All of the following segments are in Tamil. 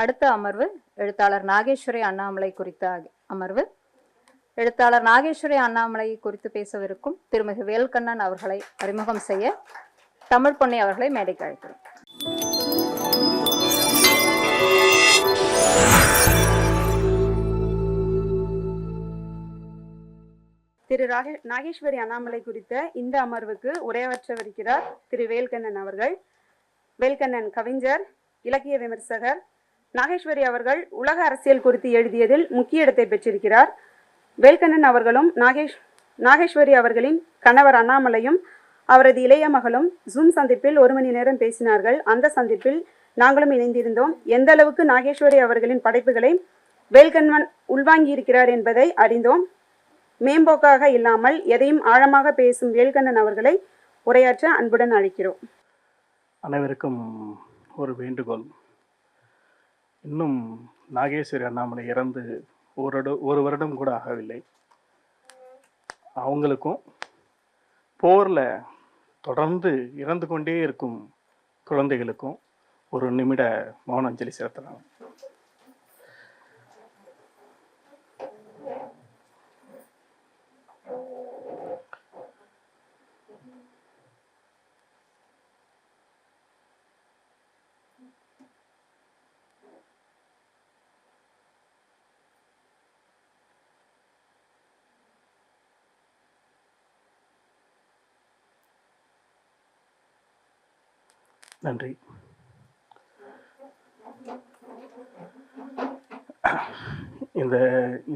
அடுத்த அமர்வு எழுத்தாளர் நாகேஸ்வரி அண்ணாமலை குறித்த அமர்வு. எழுத்தாளர் நாகேஸ்வரி அண்ணாமலை குறித்து பேசவிருக்கும் திருமிகு வேல்கண்ணன் அவர்களை அறிமுகம் செய்ய தமிழ் பொன்னி அவர்களை மேடைக்கு அழைக்கிறோம். திரு நாகேஸ்வரி அண்ணாமலை குறித்த இந்த அமர்வுக்கு உரையாற்றவிருக்கிறார் திரு வேல்கண்ணன் அவர்கள். வேல்கண்ணன் கவிஞர், இலக்கிய விமர்சகர். நாகேஸ்வரி அவர்கள் உலக அரசியல் குறித்து எழுதியதில் முக்கிய இடத்தை பெற்றிருக்கிறார். வேல்கண்ணன் அவர்களும் நாகேஸ்வரி அவர்களின் கணவர் அண்ணாமலையும் அவரது இளைய மகளும் ஜூம் சந்திப்பில் 1 மணி நேரம் பேசினார்கள். அந்த சந்திப்பில் நாங்களும் இணைந்திருந்தோம். எந்த அளவுக்கு நாகேஸ்வரி அவர்களின் படைப்புகளை வேல்கண்ணன் உள்வாங்கியிருக்கிறார் என்பதை அறிந்தோம். மேம்போக்காக இல்லாமல் எதையும் ஆழமாக பேசும் வேல்கண்ணன் அவர்களை உரையாற்ற அன்புடன் அழைக்கிறோம். அனைவருக்கும் ஒரு வேண்டுகோள். இன்னும் நாகேஸ்வரி அண்ணாமலை இறந்து ஒரு வருடம் கூட ஆகவில்லை. அவங்களுக்கும் போரில் தொடர்ந்து இறந்து கொண்டே இருக்கும் குழந்தைகளுக்கும் ஒரு நிமிட மௌன அஞ்சலி செலுத்தலாம். நன்றி.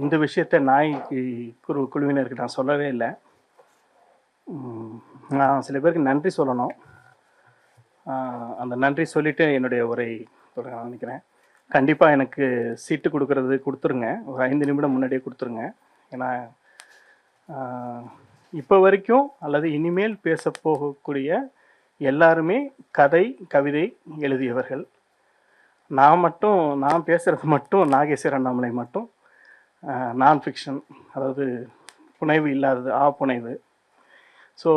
இந்த விஷயத்தை குழுவினருக்கு நான் சொல்லவே இல்லை. நான் சில பேருக்கு நன்றி சொல்லணும். அந்த நன்றி சொல்லிட்டு என்னுடைய உரை தொடங்க நினைக்கிறேன். கண்டிப்பாக எனக்கு சீட்டு கொடுத்துருங்க. ஒரு 5 நிமிடம் முன்னாடியே கொடுத்துருங்க. ஏன்னா இப்போ வரைக்கும் அல்லது இனிமேல் பேச போகக்கூடிய எல்லாருமே கதை கவிதை எழுதியவர்கள். நான் பேசுகிறது மட்டும் நாகேஸ்வரி அண்ணாமலை மட்டும் நான் ஃபிக்ஷன், அதாவது புனைவு இல்லாதது, புனைவு. ஸோ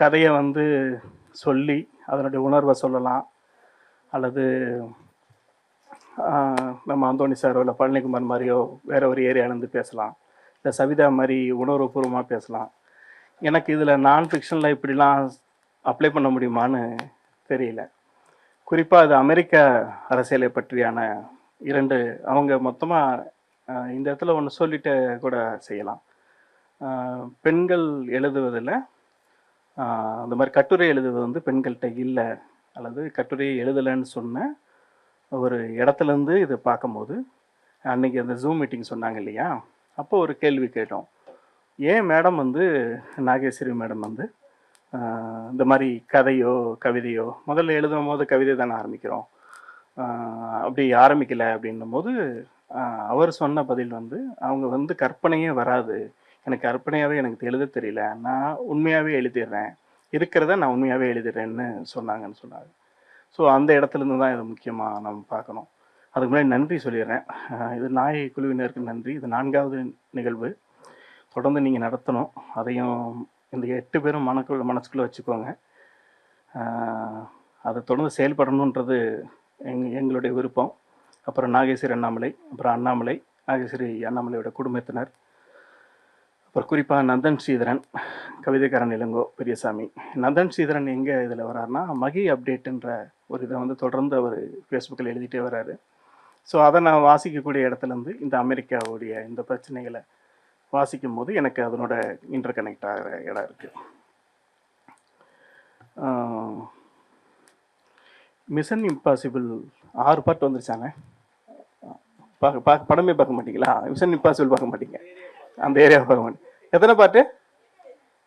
கதையை சொல்லி அதனுடைய உணர்வை சொல்லலாம், அல்லது நம்ம அந்தோணி சாரோ இல்லை பழனிக்குமார் மாதிரியோ வேற ஒரு ஏரியாவிலேருந்து பேசலாம், இல்லை சவிதா மாதிரி உணர்வுபூர்வமாக பேசலாம். எனக்கு இதில் நான் ஃபிக்ஷனில் இப்படிலாம் அப்ளை பண்ண முடியுமான்னு தெரியல. குறிப்பாக அது அமெரிக்க அரசியலை பற்றியான 2 அவங்க மொத்தமாக இந்த இடத்துல ஒன்று சொல்லிட்டு கூட செய்யலாம். பெண்கள் எழுதுவதில் அந்த மாதிரி கட்டுரை எழுதுவது பெண்கள்கிட்ட இல்லை, அல்லது கட்டுரையை எழுதலைன்னு சொன்ன ஒரு இடத்துலேருந்து இதை பார்க்கும்போது, அன்றைக்கி அந்த ஜூம் மீட்டிங் சொன்னாங்க இல்லையா, அப்போ ஒரு கேள்வி கேட்டோம். ஏன் மேடம் நாகேஸ்வரி மேடம் இந்த மாதிரி கதையோ கவிதையோ முதல்ல எழுதும் போது கவிதை தானே ஆரம்பிக்கிறோம், அப்படி ஆரம்பிக்கலை அப்படின்னும் போது அவர் சொன்ன பதில் அவங்க கற்பனையே வராது, எனக்கு கற்பனையாகவே எனக்கு எழுத தெரியல, நான் உண்மையாகவே எழுதிடுறேன், இருக்கிறத நான் உண்மையாகவே எழுதிடுறேன்னு சொன்னாங்கன்னு சொன்னாங்க. ஸோ அந்த இடத்துலேருந்து தான் இது முக்கியமாக நம்ம பார்க்கணும். அதுக்கு முன்னாடி நன்றி சொல்லிடுறேன். இது நாயை குழுவினருக்கு நன்றி. இது 4வது நிகழ்வு. தொடர்ந்து நீங்கள் நடத்தணும். அதையும் இந்த 8 பேரும் மனசுக்குள்ளே வச்சுக்கோங்க. அதை தொடர்ந்து செயல்படணுன்றது எங்களுடைய விருப்பம். அப்புறம் நாகேஸ்வரி அண்ணாமலை, அப்புறம் அண்ணாமலை, நாகேஸ்வரி அண்ணாமலையோட குடும்பத்தினர், அப்புறம் குறிப்பாக நந்தன் ஸ்ரீதரன், கவிதைக்காரன் இளங்கோ பெரியசாமி. நந்தன் ஸ்ரீதரன் எங்கே இதில் வர்றாருன்னா, மகி அப்டேட்டுன்ற ஒரு இதை தொடர்ந்து அவர் ஃபேஸ்புக்கில் எழுதிட்டே வர்றாரு. ஸோ அதை நான் வாசிக்கக்கூடிய இடத்துலேருந்து இந்த அமெரிக்காவுடைய இந்த பிரச்சனைகளை வாசிக்கும் போது எனக்கு அதனோட இன்டர் கனெக்ட் ஆகிற இடம் இருக்குது. மிஷன் இம்பாசிபிள் 6 பார்ட் வந்துருச்சாங்க. படமே பார்க்க மாட்டீங்களா? மிஷன் இம்பாசிபிள் பார்க்க மாட்டீங்க, அந்த ஏரியாவை பார்க்க மாட்டீங்க. எத்தனை பாட்டு?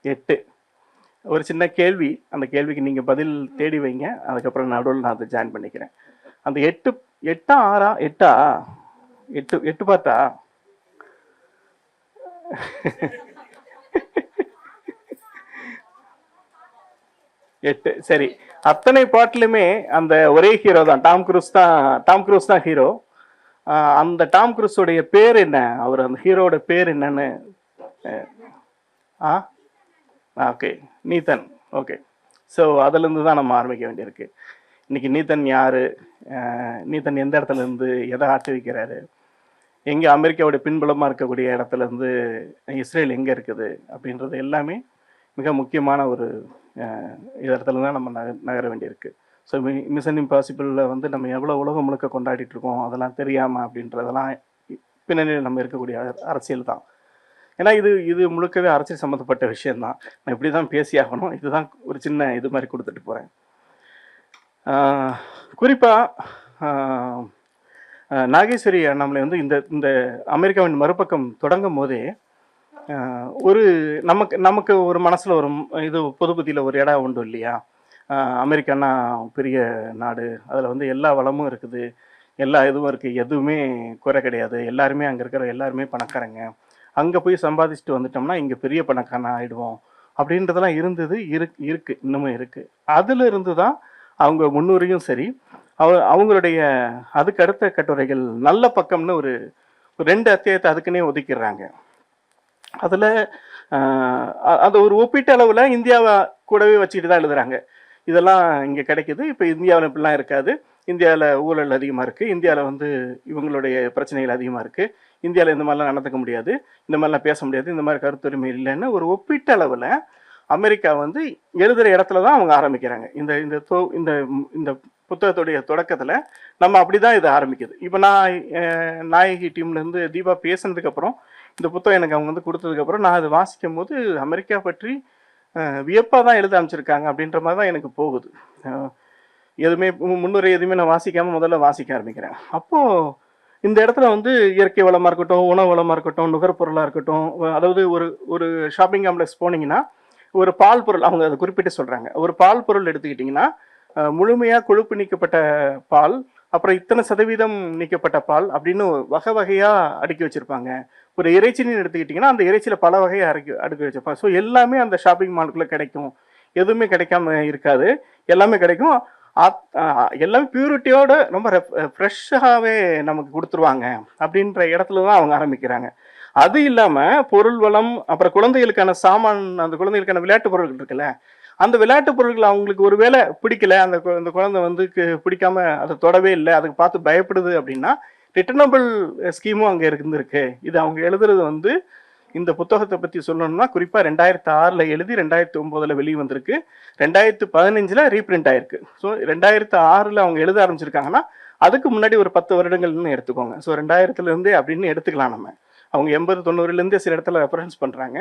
8. ஒரு சின்ன கேள்வி, அந்த கேள்விக்கு நீங்கள் பதில் தேடி வைங்க. அதுக்கப்புறம் நடுவில் நான் அதை ஜாயின் பண்ணிக்கிறேன். அந்த 8 பாட்டா? 8 சரி. அத்தனை பாட்டிலுமே அந்த ஒரே ஹீரோ தான், டாம் குரூஸ் தான் ஹீரோ. அந்த டாம் குரூஸோடைய பேர் என்ன? அவர் அந்த ஹீரோட பேர் என்னன்னு? ஓகே, நீதன். ஓகே, ஸோ அதுலேருந்து தான் நம்ம ஆரம்பிக்க வேண்டியிருக்கு. இன்னைக்கு நீத்தன் யார், நீத்தன் எந்த இடத்துல இருந்து எதை ஆட்டி வைக்கிறாரு, எங்கே அமெரிக்காவுடைய பின்புலமாக இருக்கக்கூடிய இடத்துல இருந்து இஸ்ரேல் எங்கே இருக்குது அப்படின்றது எல்லாமே மிக முக்கியமான ஒரு இடத்துல தான் நம்ம நகர வேண்டியிருக்கு. ஸோ மிஷன் இம்பாசிபிளில் வந்து நம்ம எவ்வளோ உலகம் முழுக்க கொண்டாடிட்டு இருக்கோம் அதெல்லாம் தெரியாமல் அப்படின்றதெல்லாம் பின்னணியில் நம்ம இருக்கக்கூடிய அரசியல் தான். ஏன்னா இது முழுக்கவே அரசியல் சம்மந்தப்பட்ட விஷயந்தான். நான் இப்படி தான் பேசியாகணும். இதுதான் ஒரு சின்ன இது மாதிரி கொடுத்துட்டு போகிறேன். குறிப்பாக நாகேஸ்வரி அண்ணாமலை வந்து இந்த அமெரிக்காவின் மறுபக்கம் தொடங்கும் போதே ஒரு நமக்கு ஒரு மனசில் ஒரு இது பொது புத்தியில் ஒரு இடம் உண்டு இல்லையா. அமெரிக்கானா பெரிய நாடு, அதில் வந்து எல்லா வளமும் இருக்குது, எல்லா இதுவும் இருக்குது, எதுவுமே குறை கிடையாது, எல்லாருமே அங்கே இருக்கிற எல்லாருமே பணக்காரங்க, அங்கே போய் சம்பாதிச்சுட்டு வந்துட்டோம்னா இங்கே பெரிய பணக்காரன் ஆகிடுவோம் அப்படின்றதெல்லாம் இருந்தது, இருக்குது, இன்னமும் இருக்குது. அதில் இருந்து தான் அவங்க முன்னுரையும் சரி, அவங்களுடைய அதுக்கு அடுத்த கட்டுரைகள் நல்ல பக்கம்னு ஒரு 2 அத்தியாயத்தை அதுக்குன்னே ஒதுக்கிடுறாங்க. அதில் அந்த ஒரு ஒப்பீட்டு அளவில் இந்தியாவை கூடவே வச்சுக்கிட்டு தான் எழுதுறாங்க. இதெல்லாம் இங்கே கிடைக்குது, இப்போ இந்தியாவில் இப்படிலாம் இருக்காது, இந்தியாவில் ஊழல் அதிகமாக இருக்குது, இந்தியாவில் வந்து இவங்களுடைய பிரச்சனைகள் அதிகமாக இருக்குது, இந்தியாவில் இந்த மாதிரிலாம் நடந்துக்க முடியாது, இந்த மாதிரிலாம் பேச முடியாது, இந்த மாதிரி கருத்துரிமை இல்லைன்னு ஒரு ஒப்பீட்டு அளவில் அமெரிக்கா வந்து எழுதுகிற இடத்துல தான் அவங்க ஆரம்பிக்கிறாங்க. இந்த இந்த இந்த இந்த புத்தகத்துடைய தொடக்கத்தில் நம்ம அப்படி தான் இது ஆரம்பிக்குது. இப்போ நான் நாயகி டீம்லேருந்து தீபா பேசுனதுக்கப்புறம் இந்த புத்தகம் எனக்கு அவங்க வந்து கொடுத்ததுக்கப்புறம் நான் அதை வாசிக்கும் போது அமெரிக்கா பற்றி வியப்பாக தான் எழுத அமைச்சிருக்காங்க அப்படின்ற மாதிரி தான் எனக்கு போகுது. எதுவுமே முன்னுரை எதுவுமே நான் வாசிக்காமல் முதல்ல வாசிக்க ஆரம்பிக்கிறேன். அப்போது இந்த இடத்துல வந்து இயற்கை வளமாக இருக்கட்டும், உணவு வளமாக இருக்கட்டும், நுகர்பொருளாக இருக்கட்டும், அதாவது ஒரு ஷாப்பிங் காம்ப்ளெக்ஸ் போனீங்கன்னா ஒரு பால் பொருள் அவங்க அதை குறிப்பிட்டு சொல்கிறாங்க. ஒரு பால் பொருள் எடுத்துக்கிட்டிங்கன்னா முழுமையாக கொழுப்பு நீக்கப்பட்ட பால், அப்புறம் இத்தனை சதவீதம் நீக்கப்பட்ட பால் அப்படின்னு வகை வகையாக அடுக்கி வச்சுருப்பாங்க. ஒரு இறைச்சின்னு எடுத்துக்கிட்டிங்கன்னா அந்த இறைச்சியில் பல வகையை அடுக்கி வச்சுருப்பாங்க. ஸோ எல்லாமே அந்த ஷாப்பிங் மாலுக்குள்ளே கிடைக்கும், எதுவுமே கிடைக்காம இருக்காது, எல்லாமே கிடைக்கும். எல்லாமே பியூரிட்டியோட ரொம்ப ஃப்ரெஷ்ஷாகவே நமக்கு கொடுத்துருவாங்க அப்படின்ற இடத்துல தான் அவங்க ஆரம்பிக்கிறாங்க. அது இல்லாமல் பொருள் வளம், அப்புறம் குழந்தைகளுக்கான சாமான், அந்த குழந்தைகளுக்கான விளையாட்டு பொருட்கள் இருக்குல்ல, அந்த விளையாட்டு பொருட்கள் அவங்களுக்கு ஒரு வேளை பிடிக்கல, அந்த குழந்தை வந்து பிடிக்காம அதை தொடவே இல்லை, அதுக்கு பார்த்து பயப்படுது அப்படின்னா ரிட்டர்னபிள் ஸ்கீமும் அங்கே இருந்திருக்கு. இது அவங்க எழுதுறது வந்து இந்த புத்தகத்தை பற்றி சொல்லணும்னா குறிப்பாக 2006 எழுதி 2009 வெளியே வந்திருக்கு, 2015 ரீப்ரிண்ட் ஆயிருக்கு. ஸோ 2006 அவங்க எழுத ஆரம்பிச்சிருக்காங்கன்னா அதுக்கு முன்னாடி ஒரு 10 வருடங்கள்னு எடுத்துக்கோங்க. ஸோ 2000 அப்படின்னு எடுத்துக்கலாம். நம்ம அவங்க 80-90 சில இடத்துல ரெஃபரன்ஸ் பண்ணுறாங்க.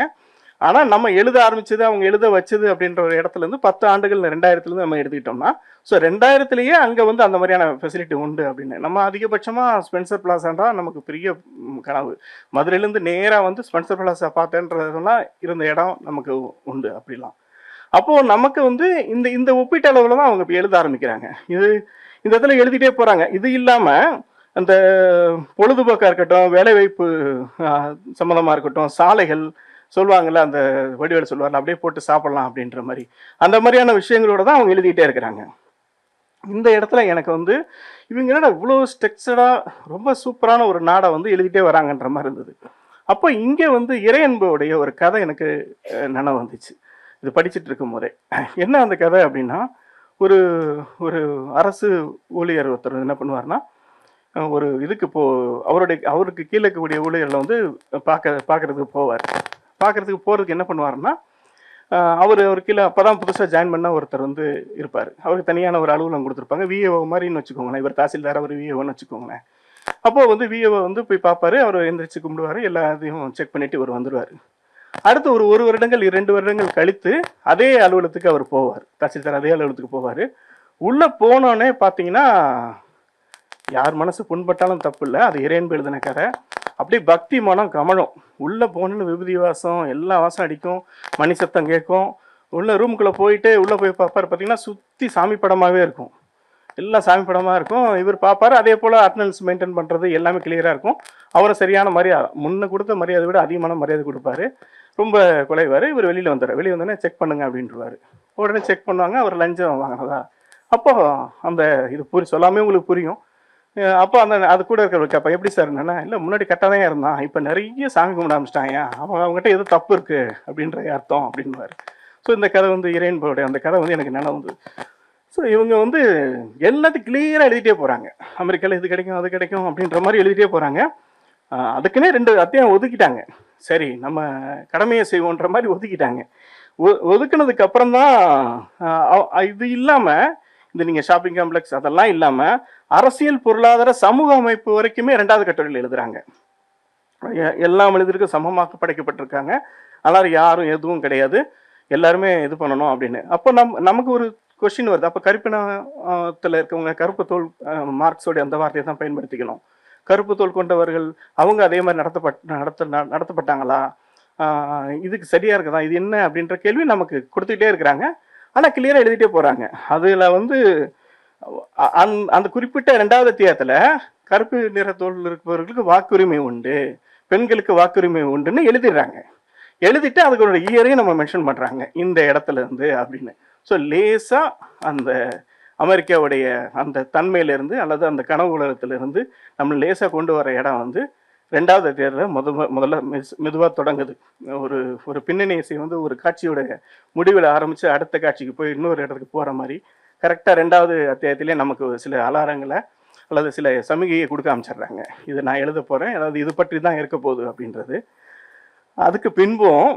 ஆனால் நம்ம எழுத ஆரம்பிச்சது, அவங்க எழுத வச்சது அப்படின்ற ஒரு இடத்துலேருந்து 10 ஆண்டுகள் 2000 நம்ம எடுத்துக்கிட்டோம்னா, ஸோ 2000 அங்கே வந்து அந்த மாதிரியான ஃபெசிலிட்டி உண்டு அப்படின்னு. நம்ம அதிகபட்சமாக ஸ்பென்சர் பிளாசான்றா நமக்கு பெரிய கனவு. மதுரையிலேருந்து நேராக வந்து ஸ்பென்சர் பிளாசா பார்த்தேன்றதெல்லாம் இருந்த இடம் நமக்கு உண்டு அப்படிலாம். அப்போது நமக்கு வந்து இந்த ஒப்பீட்டு அளவில் தான் அவங்க இப்போ எழுத ஆரம்பிக்கிறாங்க. இந்த இடத்துல எழுதிட்டே போகிறாங்க. இது இல்லாமல் அந்த பொழுதுபோக்காக இருக்கட்டும், வேலைவாய்ப்பு சம்மந்தமாக இருக்கட்டும், சாலைகள் சொல்லுவாங்கள்ல, அந்த வடிவேல் சொல்லுவார்ல, அப்படியே போட்டு சாப்பிடலாம் அப்படின்ற மாதிரி, அந்த மாதிரியான விஷயங்களோட தான் அவங்க எழுதிக்கிட்டே இருக்கிறாங்க. இந்த இடத்துல எனக்கு வந்து இவங்க என்னடா இவ்வளோ ஸ்ட்ரக்சர்டாக ரொம்ப சூப்பரான ஒரு நாடை வந்து எழுதிட்டே வராங்கன்ற மாதிரி இருந்தது. அப்போ இங்கே வந்து இறையன்புடைய ஒரு கதை எனக்கு நினைவு வந்துச்சு இது படிச்சுட்டு இருக்கும் போதே. என்ன அந்த கதை அப்படின்னா, ஒரு அரசு ஊழியர் ஒருத்தர் என்ன பண்ணுவார்னா, ஒரு இதுக்கு அவருக்கு கீழே இருக்கக்கூடிய ஊழியர்களை வந்து பார்க்கறதுக்கு போவார். பார்க்குறதுக்கு போகிறதுக்கு என்ன பண்ணுவாருன்னா, அவர் கீழே அப்போ தான் புதுசாக ஜாயின் பண்ண ஒருத்தர் வந்து இருப்பார். அவருக்கு தனியான ஒரு அலுவலகம் கொடுத்துருப்பாங்க, விஏஓ மாதிரின்னு வச்சுக்கோங்களேன். இவர் தாசில்தார், அவர் விஏஓன்னு வச்சுக்கோங்களேன். அப்போது வந்து விஏஓ வந்து போய் பார்ப்பாரு, அவர் எந்திரிச்சு கும்பிடுவார், எல்லாத்தையும் செக் பண்ணிவிட்டு இவர் வந்துடுவார். அடுத்து ஒரு 1 வருடங்கள் 2 வருடங்கள் கழித்து அதே அலுவலகத்துக்கு அவர் போவார், தாசில்தார் அதே அலுவலகத்துக்கு போவார். உள்ளே போனோடனே பார்த்தீங்கன்னா யார் மனசு புண்பட்டாலும் தப்பு இல்லை, அது இறையன்பு எழுதின கதை. அப்படியே பக்தி மனம் கமழும். உள்ளே போகணுன்னு விபூதி வாசம், எல்லா வாசம் அடிக்கும், மணி சத்தம் கேட்கும். உள்ள ரூமுக்குள்ளே போயிட்டு உள்ளே போய் பார்ப்பார், பார்த்தீங்கன்னா சுற்றி சாமி படமாகவே இருக்கும், எல்லாம் சாமி படமாக இருக்கும். இவர் பார்ப்பார், அதே போல் அட்டண்டன்ஸ் மெயின்டைன் பண்ணுறது எல்லாமே கிளியராக இருக்கும். அவரை சரியான மரியாதை, முன்ன கொடுத்த மரியாதை விட அதிகமான மரியாதை கொடுப்பாரு, ரொம்ப குலைவார். இவர் வெளியில் வந்துடுறார். வெளியே வந்தோடனே செக் பண்ணுங்க அப்படின்ட்டுருவார். உடனே செக் பண்ணுவாங்க, அவர் லஞ்சம் வாங்கினதா. அப்போ அந்த இது சொல்லாமே உங்களுக்கு புரியும். அப்போ அது கூட இருக்கிற கேட்பா, எப்படி சார் என்னன்னா, இல்லை முன்னாடி கரெக்டாக தான் இருந்தான், இப்போ நிறைய சாமி கும்பிட ஆரம்பிச்சிட்டாங்க, அவங்ககிட்ட எதுவும் தப்பு இருக்குது அப்படின்ற அர்த்தம் அப்படின்வார். ஸோ இந்த கதை வந்து இறையன்புடைய அந்த கதை வந்து எனக்கு நினைவு வந்து ஸோ இவங்க வந்து எல்லாத்தையும் கிளியராக எழுதிட்டே போகிறாங்க. அமெரிக்காவில் இது கிடைக்கும் அது கிடைக்கும் அப்படின்ற மாதிரி எழுதிட்டே போகிறாங்க. அதுக்குன்னே 2 அத்தியாயம் ஒதுக்கிட்டாங்க. சரி நம்ம கடமையை செய்வோன்ற மாதிரி ஒதுக்கிட்டாங்க. ஒதுக்குனதுக்கு அப்புறம் தான் இது இல்லாமல் இந்த நீங்கள் ஷாப்பிங் காம்ப்ளெக்ஸ் அதெல்லாம் இல்லாமல் அரசியல் பொருளாதார சமூக அமைப்பு வரைக்குமே 2வது கட்டுரையில் எழுதுறாங்க. எல்லா மனிதருக்கும் சமமாக படைக்கப்பட்டிருக்காங்க, ஆனால் யாரும் எதுவும் கிடையாது, எல்லாருமே இது பண்ணணும் அப்படின்னு. அப்போ நமக்கு ஒரு கொஸ்டின் வருது, அப்போ கருப்பினத்தில் இருக்கவங்க கருப்பு தோல், மார்க்ஸோடைய அந்த வார்த்தையை தான் பயன்படுத்திக்கணும். கருப்பு தோல் கொண்டவர்கள் அவங்க அதே மாதிரி நடத்தப்பட்டாங்களா, இதுக்கு சரியா இருக்குதா, இது என்ன அப்படின்ற கேள்வி நமக்கு கொடுத்துக்கிட்டே இருக்கிறாங்க. ஆனால் கிளியராக எழுதிட்டே போகிறாங்க. அதில் வந்து அந்த குறிப்பிட்ட 2வது அத்தியாயத்தில் கருப்பு நிற தோல் இருப்பவர்களுக்கு வாக்குரிமை உண்டு, பெண்களுக்கு வாக்குரிமை உண்டுன்னு எழுதிடுறாங்க. எழுதிட்டு அதுக்கு ஒரு இயரையும் நம்ம மென்ஷன் பண்ணுறாங்க இந்த இடத்துல இருந்து அப்படின்னு. ஸோ லேசாக அந்த அமெரிக்காவுடைய அந்த தன்மையிலிருந்து அல்லது அந்த கனவு உலகத்திலிருந்து நம்ம லேசாக கொண்டு வர இடம் வந்து 2வது அத்தியாயத்தில் முதல்ல மெதுவாக தொடங்குது. ஒரு பின்னணி இசை வந்து ஒரு காட்சியோட முடிவில் ஆரம்பித்து அடுத்த காட்சிக்கு போய் இன்னொரு இடத்துக்கு போகிற மாதிரி கரெக்டாக 2வது அத்தியாயத்திலே நமக்கு சில அலாரங்களை அல்லது சில சமிகையை கொடுக்க அமைச்சிடுறாங்க. இது நான் எழுத போகிறேன், அதாவது இது பற்றி தான் இருக்க போகுது அப்படின்றது. அதுக்கு பின்பும்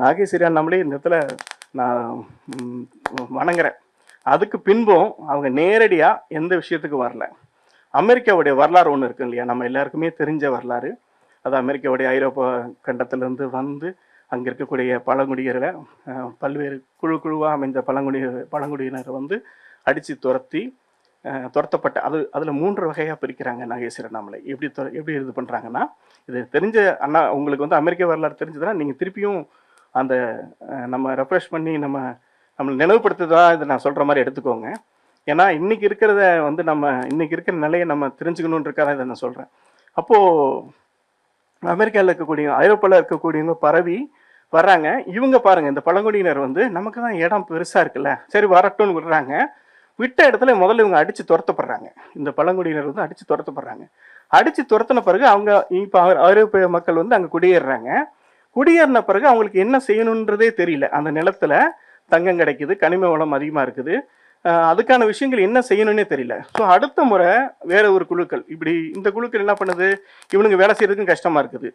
நாகேஸ்வரி நம்மளே இந்த இடத்துல நான் வணங்குறேன். அதுக்கு பின்பும் அவங்க நேரடியாக எந்த விஷயத்துக்கு வரல. அமெரிக்காவுடைய வரலாறு ஒன்று இருக்கு இல்லையா, நம்ம எல்லாருக்குமே தெரிஞ்ச வரலாறு. அது அமெரிக்காவுடைய ஐரோப்பா கண்டத்திலிருந்து வந்து அங்கே இருக்கக்கூடிய பழங்குடியர்களை பல்வேறு குழுவாக அமைந்த பழங்குடியினரை வந்து அடித்து துரத்தப்பட்ட அதில் 3 வகையாக பிரிக்கிறாங்க நாகேஸ்வரி அண்ணாமலை. எப்படி இது பண்ணுறாங்கன்னா, இது தெரிஞ்ச அண்ணா உங்களுக்கு வந்து அமெரிக்க வரலாறு தெரிஞ்சதுன்னா நீங்கள் திருப்பியும் அந்த நம்ம ரெஃப்ரெஷ் பண்ணி நம்மளை நினைவுபடுத்துதான் இதை நான் சொல்கிற மாதிரி எடுத்துக்கோங்க. ஏன்னா இன்னைக்கு இருக்கிறத வந்து இன்னைக்கு இருக்கிற நிலையை நம்ம தெரிஞ்சுக்கணுன்றக்காக இதை நான் சொல்கிறேன். அப்போது அமெரிக்காவில் இருக்கக்கூடிய ஐரோப்பாவில் இருக்கக்கூடியவங்க பரவி வர்றாங்க. இவங்க பாருங்கள், இந்த பழங்குடியினர் வந்து நமக்கு தான் இடம் பெருசாக இருக்குல்ல, சரி வரட்டும்னு விடுறாங்க. விட்ட இடத்துல முதல்ல இவங்க அடித்து துரத்தப்படுறாங்க. இந்த பழங்குடியினர் வந்து அடித்து துரத்தப்படுறாங்க. அடித்து துரத்தின பிறகு அவங்க இப்போ ஐரோப்பிய மக்கள் வந்து அங்கே குடியேறுறாங்க. குடியேறின பிறகு அவங்களுக்கு என்ன செய்யணுன்றதே தெரியல. அந்த நிலத்தில் தங்கம் கிடைக்குது, கனிம வளம் அதிகமாக இருக்குது, அதுக்கான விஷயங்கள் என்ன செய்யணும்னே தெரியல. ஸோ அடுத்த முறை வேற ஒரு குழுக்கள் இந்த குழுக்கள் என்ன பண்ணுது, இவனுங்க வேலை செய்யறதுக்கும் கஷ்டமா இருக்குது.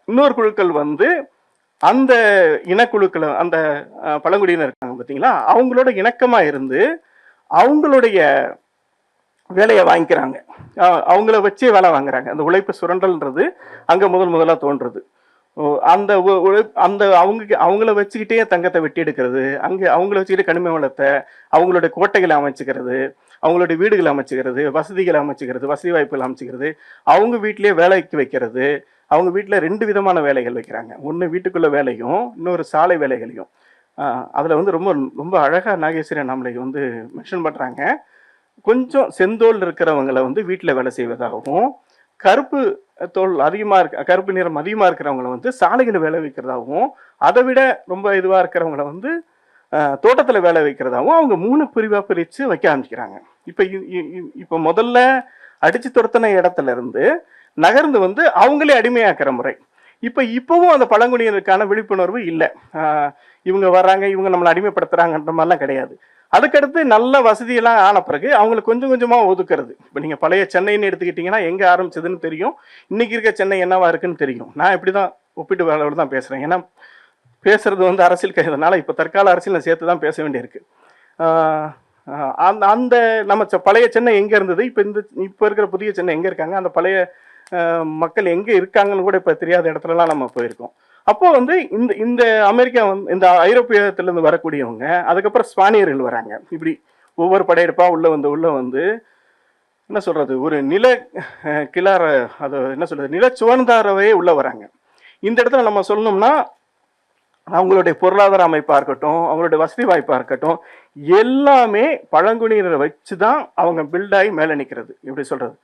இன்னொரு குழுக்கள் வந்து அந்த இனக்குழுக்களை, அந்த பழங்குடியினர் இருக்காங்க பார்த்தீங்களா, அவங்களோட இணக்கமாக இருந்து அவங்களுடைய வேலையை வாங்கிக்கிறாங்க. அவங்கள வச்சே வேலை வாங்குறாங்க. அந்த உழைப்பு சுரண்டல்ன்றது அங்கே முதலாக தோன்றுறது. அந்த அவங்கள வச்சுக்கிட்டே தங்கத்தை வெட்டி எடுக்கிறது, அங்கே அவங்கள வச்சுக்கிட்டே கனிம வளத்தை, அவங்களுடைய கோட்டைகளை அமைச்சுக்கிறது, அவங்களுடைய வீடுகளை அமைச்சுக்கிறது, வசதிகளை அமைச்சுக்கிறது, வசதி வாய்ப்புகள் அமைச்சுக்கிறது, அவங்க வீட்டிலேயே வேலைக்கு வைக்கிறது. அவங்க வீட்டில் 2 விதமான வேலைகள் வைக்கிறாங்க. ஒன்று வீட்டுக்குள்ள வேலையும், இன்னொரு சாலை வேலைகளையும். அதில் வந்து ரொம்ப ரொம்ப அழகாக நாகேஸ்வரி நம்மளை வந்து மென்ஷன் பண்ணுறாங்க. கொஞ்சம் செந்தோல் இருக்கிறவங்களை வந்து வீட்டில் வேலை செய்வதாகவும், கருப்பு தோல் கருப்பு நிறம் அதிகமாக இருக்கிறவங்கள வந்து சாலைகளை வேலை வைக்கிறதாகவும், அதை விட ரொம்ப இதுவாக இருக்கிறவங்கள வந்து தோட்டத்தில் வேலை வைக்கிறதாகவும் அவங்க 3 பிரிவாக பிரித்து வைக்க ஆரம்பிக்கிறாங்க. இப்போ முதல்ல அடித்து துரத்தின இடத்துல இருந்து நகர்ந்து வந்து அவங்களே அடிமையாக்குற முறை. இப்போவும் அந்த பழங்குடியினருக்கான விழிப்புணர்வு இல்லை. இவங்க வர்றாங்க, இவங்க நம்மளை அடிமைப்படுத்துறாங்கன்ற மாதிரிலாம் கிடையாது. அதுக்கடுத்து நல்ல வசதியெல்லாம் ஆன பிறகு அவங்களுக்கு கொஞ்சம் கொஞ்சமாக ஒதுக்குறது. இப்போ நீங்கள் பழைய சென்னைன்னு எடுத்துக்கிட்டிங்கன்னா எங்கே ஆரம்பிச்சதுன்னு தெரியும், இன்னைக்கு இருக்க சென்னை என்னவா இருக்குன்னு தெரியும். நான் இப்படி தான் ஒப்பிட்டு வேலையோடு தான் பேசுகிறேன். ஏன்னா பேசுறது வந்து அரசியல் கைதனால இப்போ தற்கால அரசியல் நான் சேர்த்து தான் பேச வேண்டியிருக்கு. அந்த நம்ம பழைய சென்னை எங்கே இருந்தது, இப்போ இருக்கிற புதிய சென்னை எங்கே இருக்காங்க, அந்த பழைய மக்கள் எங்கே இருக்காங்கன்னு கூட இப்போ தெரியாத இடத்துலலாம் நம்ம போயிருக்கோம். அப்போ வந்து இந்த அமெரிக்கா வந்து இந்த ஐரோப்பியத்திலேருந்து வரக்கூடியவங்க, அதுக்கப்புறம் ஸ்பானியர்கள் வராங்க. இப்படி ஒவ்வொரு படையெடுப்பா உள்ள வந்து என்ன சொல்றது, ஒரு நில கிளார, அது என்ன சொல்றது, நில சுவர்ந்தாரவே உள்ள வராங்க. இந்த இடத்துல நம்ம சொல்லணும்னா அவங்களுடைய பொருளாதார அமைப்பா இருக்கட்டும், அவங்களுடைய வசதி வாய்ப்பா இருக்கட்டும், எல்லாமே பழங்குடியினரை வச்சு தான் அவங்க பில்டாகி மேலே நிற்கிறது. எப்படி சொல்றது,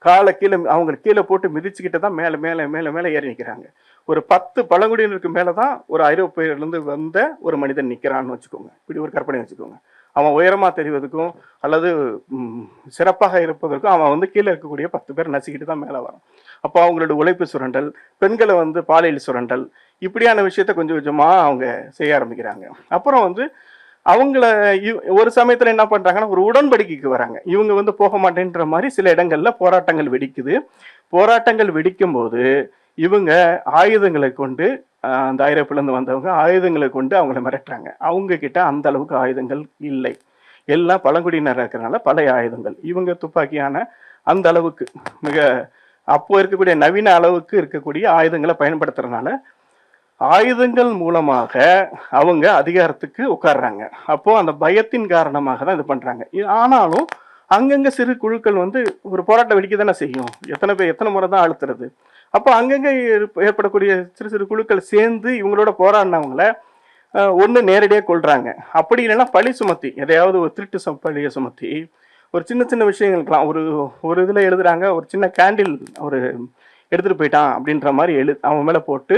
காலை கீழே போட்டு மிதிச்சுக்கிட்டு தான் மேலே மேலே மேலே மேலே ஏறி நிற்கிறாங்க. ஒரு 10 பழங்குடியினருக்கு மேலே தான் ஒரு ஐரோப்பியிலிருந்து வந்த ஒரு மனிதன் நிற்கிறான்னு வச்சுக்கோங்க. இப்படி ஒரு கற்பனை வச்சுக்கோங்க. அவன் உயரமாக தெரிவதற்கும் அல்லது சிறப்பாக இருப்பதற்கும் அவன் வந்து கீழே இருக்கக்கூடிய 10 பேர் நசிக்கிட்டு தான் மேலே வரான். அப்போ அவங்களோட உழைப்பு சுரண்டல், பெண்களை வந்து பாலியல் சுரண்டல், இப்படியான விஷயத்த கொஞ்சம் கொஞ்சமாக அவங்க செய்ய ஆரம்பிக்கிறாங்க. அப்புறம் வந்து அவங்கள ஒரு சமயத்துல என்ன பண்றாங்கன்னா ஒரு உடன்படிக்கைக்கு வராங்க. இவங்க வந்து போக மாட்டேன்ற மாதிரி சில இடங்கள்ல போராட்டங்கள் வெடிக்குது. போராட்டங்கள் வெடிக்கும் போது இவங்க ஆயுதங்களை கொண்டு அந்த ஐரோப்பில இருந்து வந்தவங்க ஆயுதங்களை கொண்டு அவங்கள மிரட்டுறாங்க. அவங்க கிட்ட அந்த அளவுக்கு ஆயுதங்கள் இல்லை. எல்லாம் பழங்குடியினர் இருக்கிறனால பழைய ஆயுதங்கள். இவங்க துப்பாக்கியான அந்த அளவுக்கு மிக அப்போ இருக்கக்கூடிய நவீன அளவுக்கு இருக்கக்கூடிய ஆயுதங்களை பயன்படுத்துறதுனால ஆயுதங்கள் மூலமாக அவங்க அதிகாரத்துக்கு உட்கார்றாங்க. அப்போ அந்த பயத்தின் காரணமாக தான் இது பண்றாங்க. ஆனாலும் அங்கங்க சிறு குழுக்கள் வந்து ஒரு போராட்டம் வெடிக்க தானே செய்யும். எத்தனை பேர் எத்தனை முறை தான் அழுத்துறது. அப்போ அங்கங்க ஏற்படக்கூடிய சிறு சிறு குழுக்கள் சேர்ந்து இவங்களோட போராடினவங்கள ஒன்று நேரடியாக கொள்றாங்க. அப்படி இல்லைன்னா பழி சுமத்தி எதையாவது ஒரு திருட்டு பழியை சுமத்தி ஒரு சின்ன சின்ன விஷயங்களுக்கெல்லாம் ஒரு இதில் எழுதுறாங்க. ஒரு சின்ன கேண்டில் ஒரு எடுத்துட்டு போயிட்டான் அப்படின்ற மாதிரி அவன் மேலே போட்டு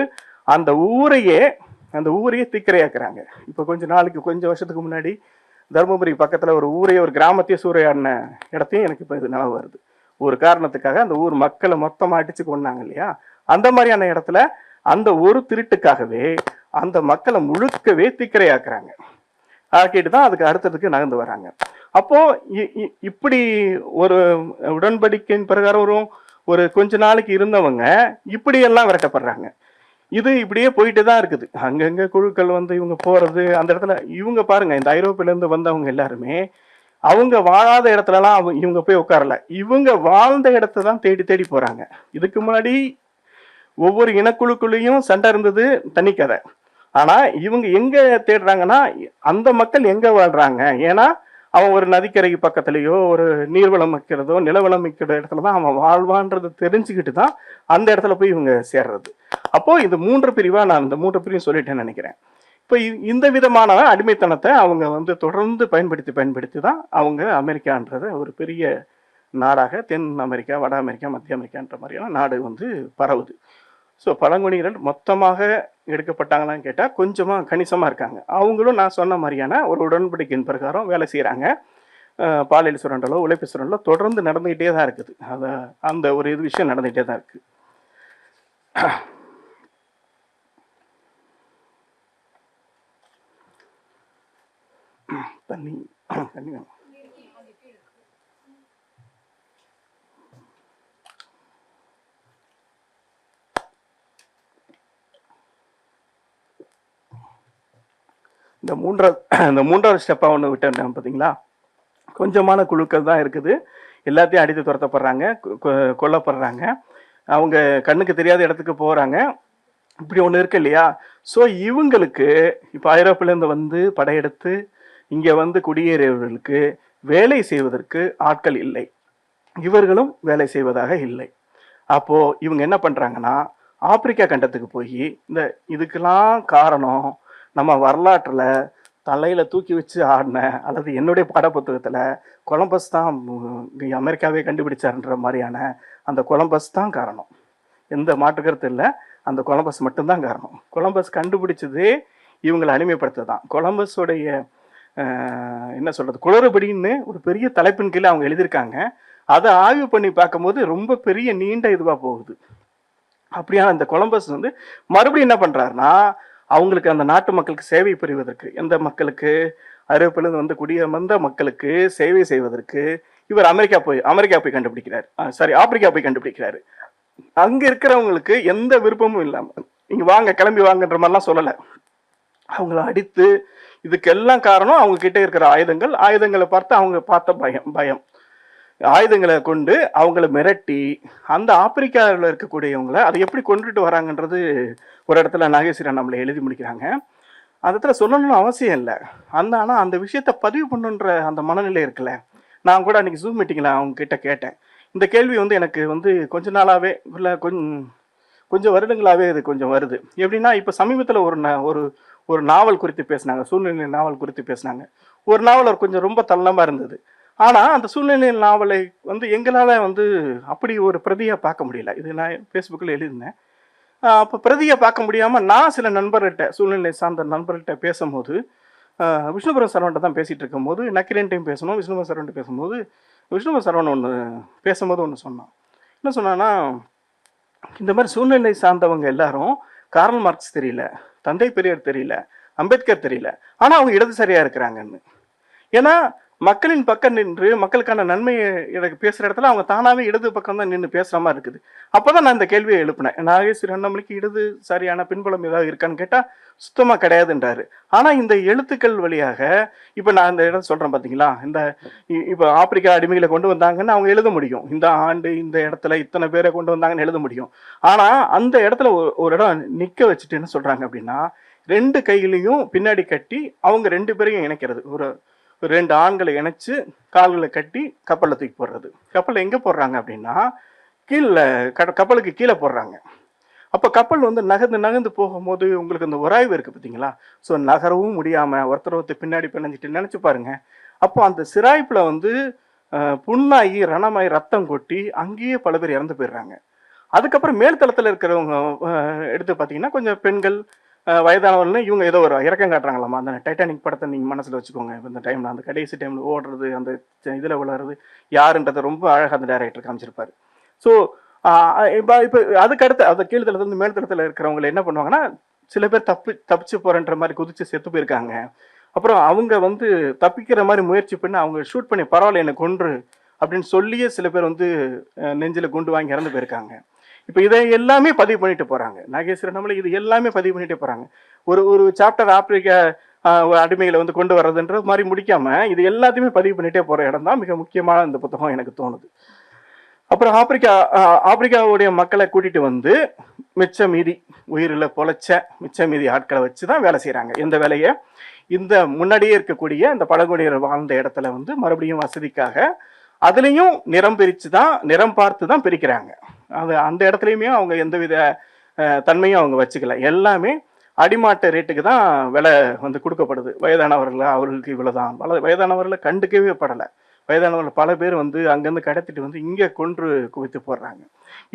அந்த ஊரையே தீக்கிரையாக்குறாங்க. இப்போ கொஞ்சம் வருஷத்துக்கு முன்னாடி தருமபுரி பக்கத்தில் ஒரு ஊரையே ஒரு கிராமத்தையே சூறையாடின இடத்தையும் எனக்கு இப்போ இது நினைவு வருது. ஒரு காரணத்துக்காக அந்த ஊர் மக்களை மொத்தமாக அடிச்சு கொண்டாங்க இல்லையா, அந்த மாதிரியான இடத்துல அந்த ஒரு திருட்டுக்காகவே அந்த மக்களை முழுக்கவே தீக்கிரையாக்குறாங்க. ஆக்கிட்டு தான் அதுக்கு அடுத்ததுக்கு நகர்ந்து வராங்க. அப்போ இப்படி ஒரு உடன்படிக்கையின் பிரகாரம் ஒரு கொஞ்ச நாளைக்கு இருந்தவங்க இப்படியெல்லாம் விரட்டப்படுறாங்க. இது இப்படியே போயிட்டு தான் இருக்குது. அங்கங்க குழுக்கள் வந்து இவங்க போறது அந்த இடத்துல இவங்க பாருங்க, இந்த ஐரோப்பில இருந்து வந்தவங்க எல்லாருமே அவங்க வாழாத இடத்துலலாம் இவங்க போய் உட்காரல. இவங்க வாழ்ந்த இடத்த தான் தேடி தேடி போறாங்க. இதுக்கு முன்னாடி ஒவ்வொரு இனக்குழுக்குள்ளேயும் சண்டை இருந்தது, தனி கதை. ஆனா இவங்க எங்க தேடுறாங்கன்னா அந்த மக்கள் எங்க வாழ்றாங்க. ஏன்னா அவன் ஒரு நதிக்கரைக்கு பக்கத்துலயோ ஒரு நீர்வளம் வைக்கிறதோ நிலவளம் வைக்கிற இடத்துல தான் அவன் வாழ்வான்றது தெரிஞ்சுக்கிட்டு தான் அந்த இடத்துல போய் இவங்க சேர்றது. அப்போ இந்த 3 பிரிவா நான் இந்த 3 பிரிவும் சொல்லிட்டேன்னு நினைக்கிறேன். இப்போ இந்த விதமான அடிமைத்தனத்தை அவங்க வந்து தொடர்ந்து பயன்படுத்தி தான் அவங்க அமெரிக்கான்றத ஒரு பெரிய நாடாக தென் அமெரிக்கா, வட அமெரிக்கா, மத்திய அமெரிக்கான்ற மாதிரியான நாடு வந்து பரவுது. ஸோ பழங்குடியினர் மொத்தமாக எடுக்கப்பட்டாங்களான்னு கேட்டால் கொஞ்சமாக கணிசமாக இருக்காங்க. அவங்களும் நான் சொன்ன மாதிரியான ஒரு உடன்படிக்கையின் பிரகாரம் வேலை செய்கிறாங்க. பாலியல் சுரண்டலோ உழைப்பு சுரண்டலோ தொடர்ந்து நடந்துகிட்டே தான் இருக்குது. அந்த ஒரு விஷயம் நடந்துகிட்டே தான் இருக்குது. தண்ணி வேணும். இந்த மூன்றாவது ஸ்டெப்பாக ஒன்று விட்டேன் பார்த்தீங்களா, கொஞ்சமான குழுக்கள் தான் இருக்குது. எல்லாத்தையும் அடித்து துரத்தப்படுறாங்க, கொல்லப்படுறாங்க, அவங்க கண்ணுக்கு தெரியாத இடத்துக்கு போகிறாங்க. இப்படி ஒன்று இருக்கு இல்லையா. ஸோ இவங்களுக்கு இப்போ ஐரோப்பிலேருந்து வந்து படையெடுத்து இங்கே வந்து குடியேறியவர்களுக்கு வேலை செய்வதற்கு ஆட்கள் இல்லை, இவர்களும் வேலை செய்வதாக இல்லை. அப்போது இவங்க என்ன பண்ணுறாங்கன்னா ஆப்பிரிக்கா கண்டத்துக்கு போய் இதுக்கெல்லாம் காரணம் நம்ம வரலாற்றில் தலையில் தூக்கி வச்சு ஆடின அல்லது என்னுடைய பாடப்புத்தகத்தில் கொலம்பஸ் தான் அமெரிக்காவே கண்டுபிடிச்சாருன்ற மாதிரியான அந்த கொலம்பஸ் தான் காரணம். எந்த மாற்றுக்கருத்து இல்லை, அந்த கொலம்பஸ் மட்டும்தான் காரணம். கொலம்பஸ் கண்டுபிடிச்சதே இவங்களை அடிமைப்படுத்த தான். கொலம்பஸோடைய என்ன சொல்கிறது, குளறுபடின்னு ஒரு பெரிய தலைப்பின் கீழே அவங்க எழுதியிருக்காங்க. அதை ஆய்வு பண்ணி பார்க்கும்போது ரொம்ப பெரிய நீண்ட இதுவாக போகுது. அப்படியான அந்த கொலம்பஸ் வந்து மறுபடியும் என்ன பண்ணுறாருன்னா அவங்களுக்கு அந்த நாட்டு மக்களுக்கு சேவை புரிவதற்கு, எந்த மக்களுக்கு ஐரோப்பிலிருந்து வந்து குடியமர்ந்த மக்களுக்கு சேவை செய்வதற்கு இவர் ஆப்பிரிக்கா போய் கண்டுபிடிக்கிறார். ஆப்பிரிக்கா போய் கண்டுபிடிக்கிறாரு. அங்க இருக்கிறவங்களுக்கு எந்த விருப்பமும் இல்லாமல் நீங்க வாங்க கிளம்பி வாங்கன்ற மாதிரிலாம் சொல்லலை. அவங்கள அடித்து இதுக்கெல்லாம் காரணம் அவங்க கிட்ட இருக்கிற ஆயுதங்களை பார்த்து அவங்க பார்த்த பயம் ஆயுதங்களை கொண்டு அவங்கள மிரட்டி அந்த ஆப்பிரிக்காவில் இருக்கக்கூடியவங்களை அதை எப்படி கொண்டுட்டு வராங்கன்றது ஒரு இடத்துல நாகேஸ்வரி நம்மளை எழுதி முடிக்கிறாங்க. அந்த இடத்துல சொல்லணும்னு அவசியம் இல்லை. ஆனால் அந்த விஷயத்த பதிவு பண்ணுன்ற அந்த மனநிலை இருக்குல்ல. நான் கூட அன்றைக்கி ஜூம் மீட்டிங்கில் அவங்க கிட்ட கேட்டேன். இந்த கேள்வி வந்து எனக்கு வந்து கொஞ்ச நாளாகவே இல்லை கொஞ்சம் வருடங்களாகவே இது கொஞ்சம் வருது. எப்படின்னா இப்போ சமீபத்தில் ஒரு நாவல் குறித்து பேசினாங்க, சூழ்நிலை நாவல் குறித்து பேசினாங்க. ஒரு நாவல் கொஞ்சம் ரொம்ப தள்ளமாக இருந்தது. ஆனால் அந்த சூழ்நிலை நாவலை வந்து எங்களால் வந்து அப்படி ஒரு பிரதியாக பார்க்க முடியல. இது நான் ஃபேஸ்புக்கில் எழுதியிருந்தேன். அப்போ பிரதியை பார்க்க முடியாமல் நான் சில நண்பர்கிட்ட, சூழ்நிலை சார்ந்த நண்பர்கிட்ட பேசும்போது, விஷ்ணுபுரம் சரவண்ட தான் பேசிகிட்டு இருக்கும்போது, நக்கிரன்ட்டையும் பேசணும், விஷ்ணுபுரம் சரவண்ட பேசும்போது, விஷ்ணுபுரம் சரவணன் ஒன்று சொன்னான். என்ன சொன்னான்னா, இந்த மாதிரி சூழ்நிலை சார்ந்தவங்க எல்லாரும் கார்ல் மார்க்ஸ் தெரியல, தந்தை பெரியார் தெரியல, அம்பேத்கர் தெரியல, ஆனா அவங்க இடதுசாரியா இருக்கிறாங்கன்னு. ஏன்னா மக்களின் பக்கம் நின்று மக்களுக்கான நன்மையை எனக்கு பேசுற இடத்துல அவங்க தானாவே இடது பக்கம் தான் நின்று பேசுற மாதிரி இருக்குது. அப்பதான் நான் இந்த கேள்வியை எழுப்பினேன், நாகேஸ்வரி அண்ணாமலைக்கு இடது சரியான பின்புலம் ஏதாவது இருக்கான்னு கேட்டா சுத்தமா கிடையாதுன்றாரு. ஆனா இந்த எழுத்துக்கள் வழியாக இப்ப நான் இந்த இடம் சொல்றேன் பாத்தீங்களா, இந்த இப்ப ஆப்பிரிக்கா அடிமைகளை கொண்டு வந்தாங்கன்னு அவங்க எழுத முடியும், இந்த ஆண்டு இந்த இடத்துல இத்தனை பேரை கொண்டு வந்தாங்கன்னு எழுத முடியும். ஆனா அந்த இடத்துல ஒரு இடம் நிக்க வச்சுட்டு என்ன சொல்றாங்க அப்படின்னா, 2 கைகளையும் பின்னாடி கட்டி அவங்க 2 பேரையும் இணைக்கிறது. ஒரு 2 ஆண்களை இணைச்சு கால்களை கட்டி கப்பல்ல தூக்கி போடுறது. கப்பல் எங்க போடுறாங்க அப்படின்னா கீழே, கப்பலுக்கு கீழே போடுறாங்க. அப்போ கப்பல் வந்து நகர்ந்து நகர்ந்து போகும்போது உங்களுக்கு அந்த உராய்வு இருக்கு பார்த்தீங்களா, ஸோ நகரவும் முடியாம ஒருத்தர் பின்னாடி பிணைஞ்சிட்டு நினைச்சு பாருங்க. அப்போ அந்த சிராய்ப்புல வந்து புண்ணாகி ரணமாகி ரத்தம் கொட்டி அங்கேயே பல பேர் இறந்து போயிடுறாங்க. அதுக்கப்புறம் மேல்தளத்தில் இருக்கிறவங்க எடுத்து பார்த்தீங்கன்னா கொஞ்சம் பெண்கள் வயதானவர்கள் இவங்க ஏதோ ஒரு இறக்கம் காட்டுறாங்களாமா. அந்த டைட்டானிக் படத்தை நீங்கள் மனசில் வச்சுக்கோங்க. இப்போ இந்த டைமில் அந்த கடைசி டைமில் ஓடுறது, அந்த இதில் விளையாடுறது யாருன்றதை ரொம்ப அழகாக அந்த டைரக்டர் காமிச்சிருப்பாரு. ஸோ இப்போ அதுக்கு அடுத்து அந்த கீழ்தளத்துலேருந்து மேல்தளத்தில் இருக்கிறவங்க என்ன பண்ணுவாங்கன்னா, சில பேர் தப்பிச்சு போகிறன்ற மாதிரி குதிச்சு செத்து போயிருக்காங்க. அப்புறம் அவங்க வந்து தப்பிக்கிற மாதிரி முயற்சி பண்ணி அவங்க ஷூட் பண்ணி பரவாயில்ல என்னை கொன்று அப்படின்னு சொல்லியே சில பேர் வந்து நெஞ்சில் குண்டு வாங்கி இறந்து போயிருக்காங்க. இப்போ இதை எல்லாமே பதிவு பண்ணிட்டு போறாங்க. நாகேஸ்வரி அண்ணாமலை இது எல்லாமே பதிவு பண்ணிட்டு போறாங்க. ஒரு சாப்டர் ஆப்பிரிக்கா அடிமைகளை வந்து கொண்டு வர்றதுன்ற மாதிரி முடிக்காம இது எல்லாத்தையுமே பதிவு பண்ணிட்டே போற இடம் தான் மிக முக்கியமான இந்த புத்தகம் எனக்கு தோணுது. அப்புறம் ஆப்பிரிக்காவுடைய மக்களை கூட்டிட்டு வந்து மிச்ச மீதி உயிரில் பொழைச்ச மிச்ச மீதி ஆட்களை வச்சுதான் வேலை செய்யறாங்க. எந்த வேலையை இந்த முன்னாடியே இருக்கக்கூடிய இந்த பழங்குடியினர் வாழ்ந்த இடத்துல வந்து மறுபடியும் வசதிக்காக அதுலேயும் நிறம் பார்த்து தான் பிரிக்கிறாங்க. அந்த இடத்துலையுமே அவங்க எந்தவித தன்மையும் அவங்க வச்சுக்கல. எல்லாமே அடிமாட்ட ரேட்டுக்கு தான் விலை வந்து கொடுக்கப்படுது. வயதானவர்கள் அவர்களுக்கு இவ்வளவுதான், வயதானவர்களை கண்டுக்கவே படலை. வயதானவர்கள் பல பேர் வந்து அங்கேருந்து கடத்திட்டு வந்து இங்கே கொன்று குவித்து போடுறாங்க.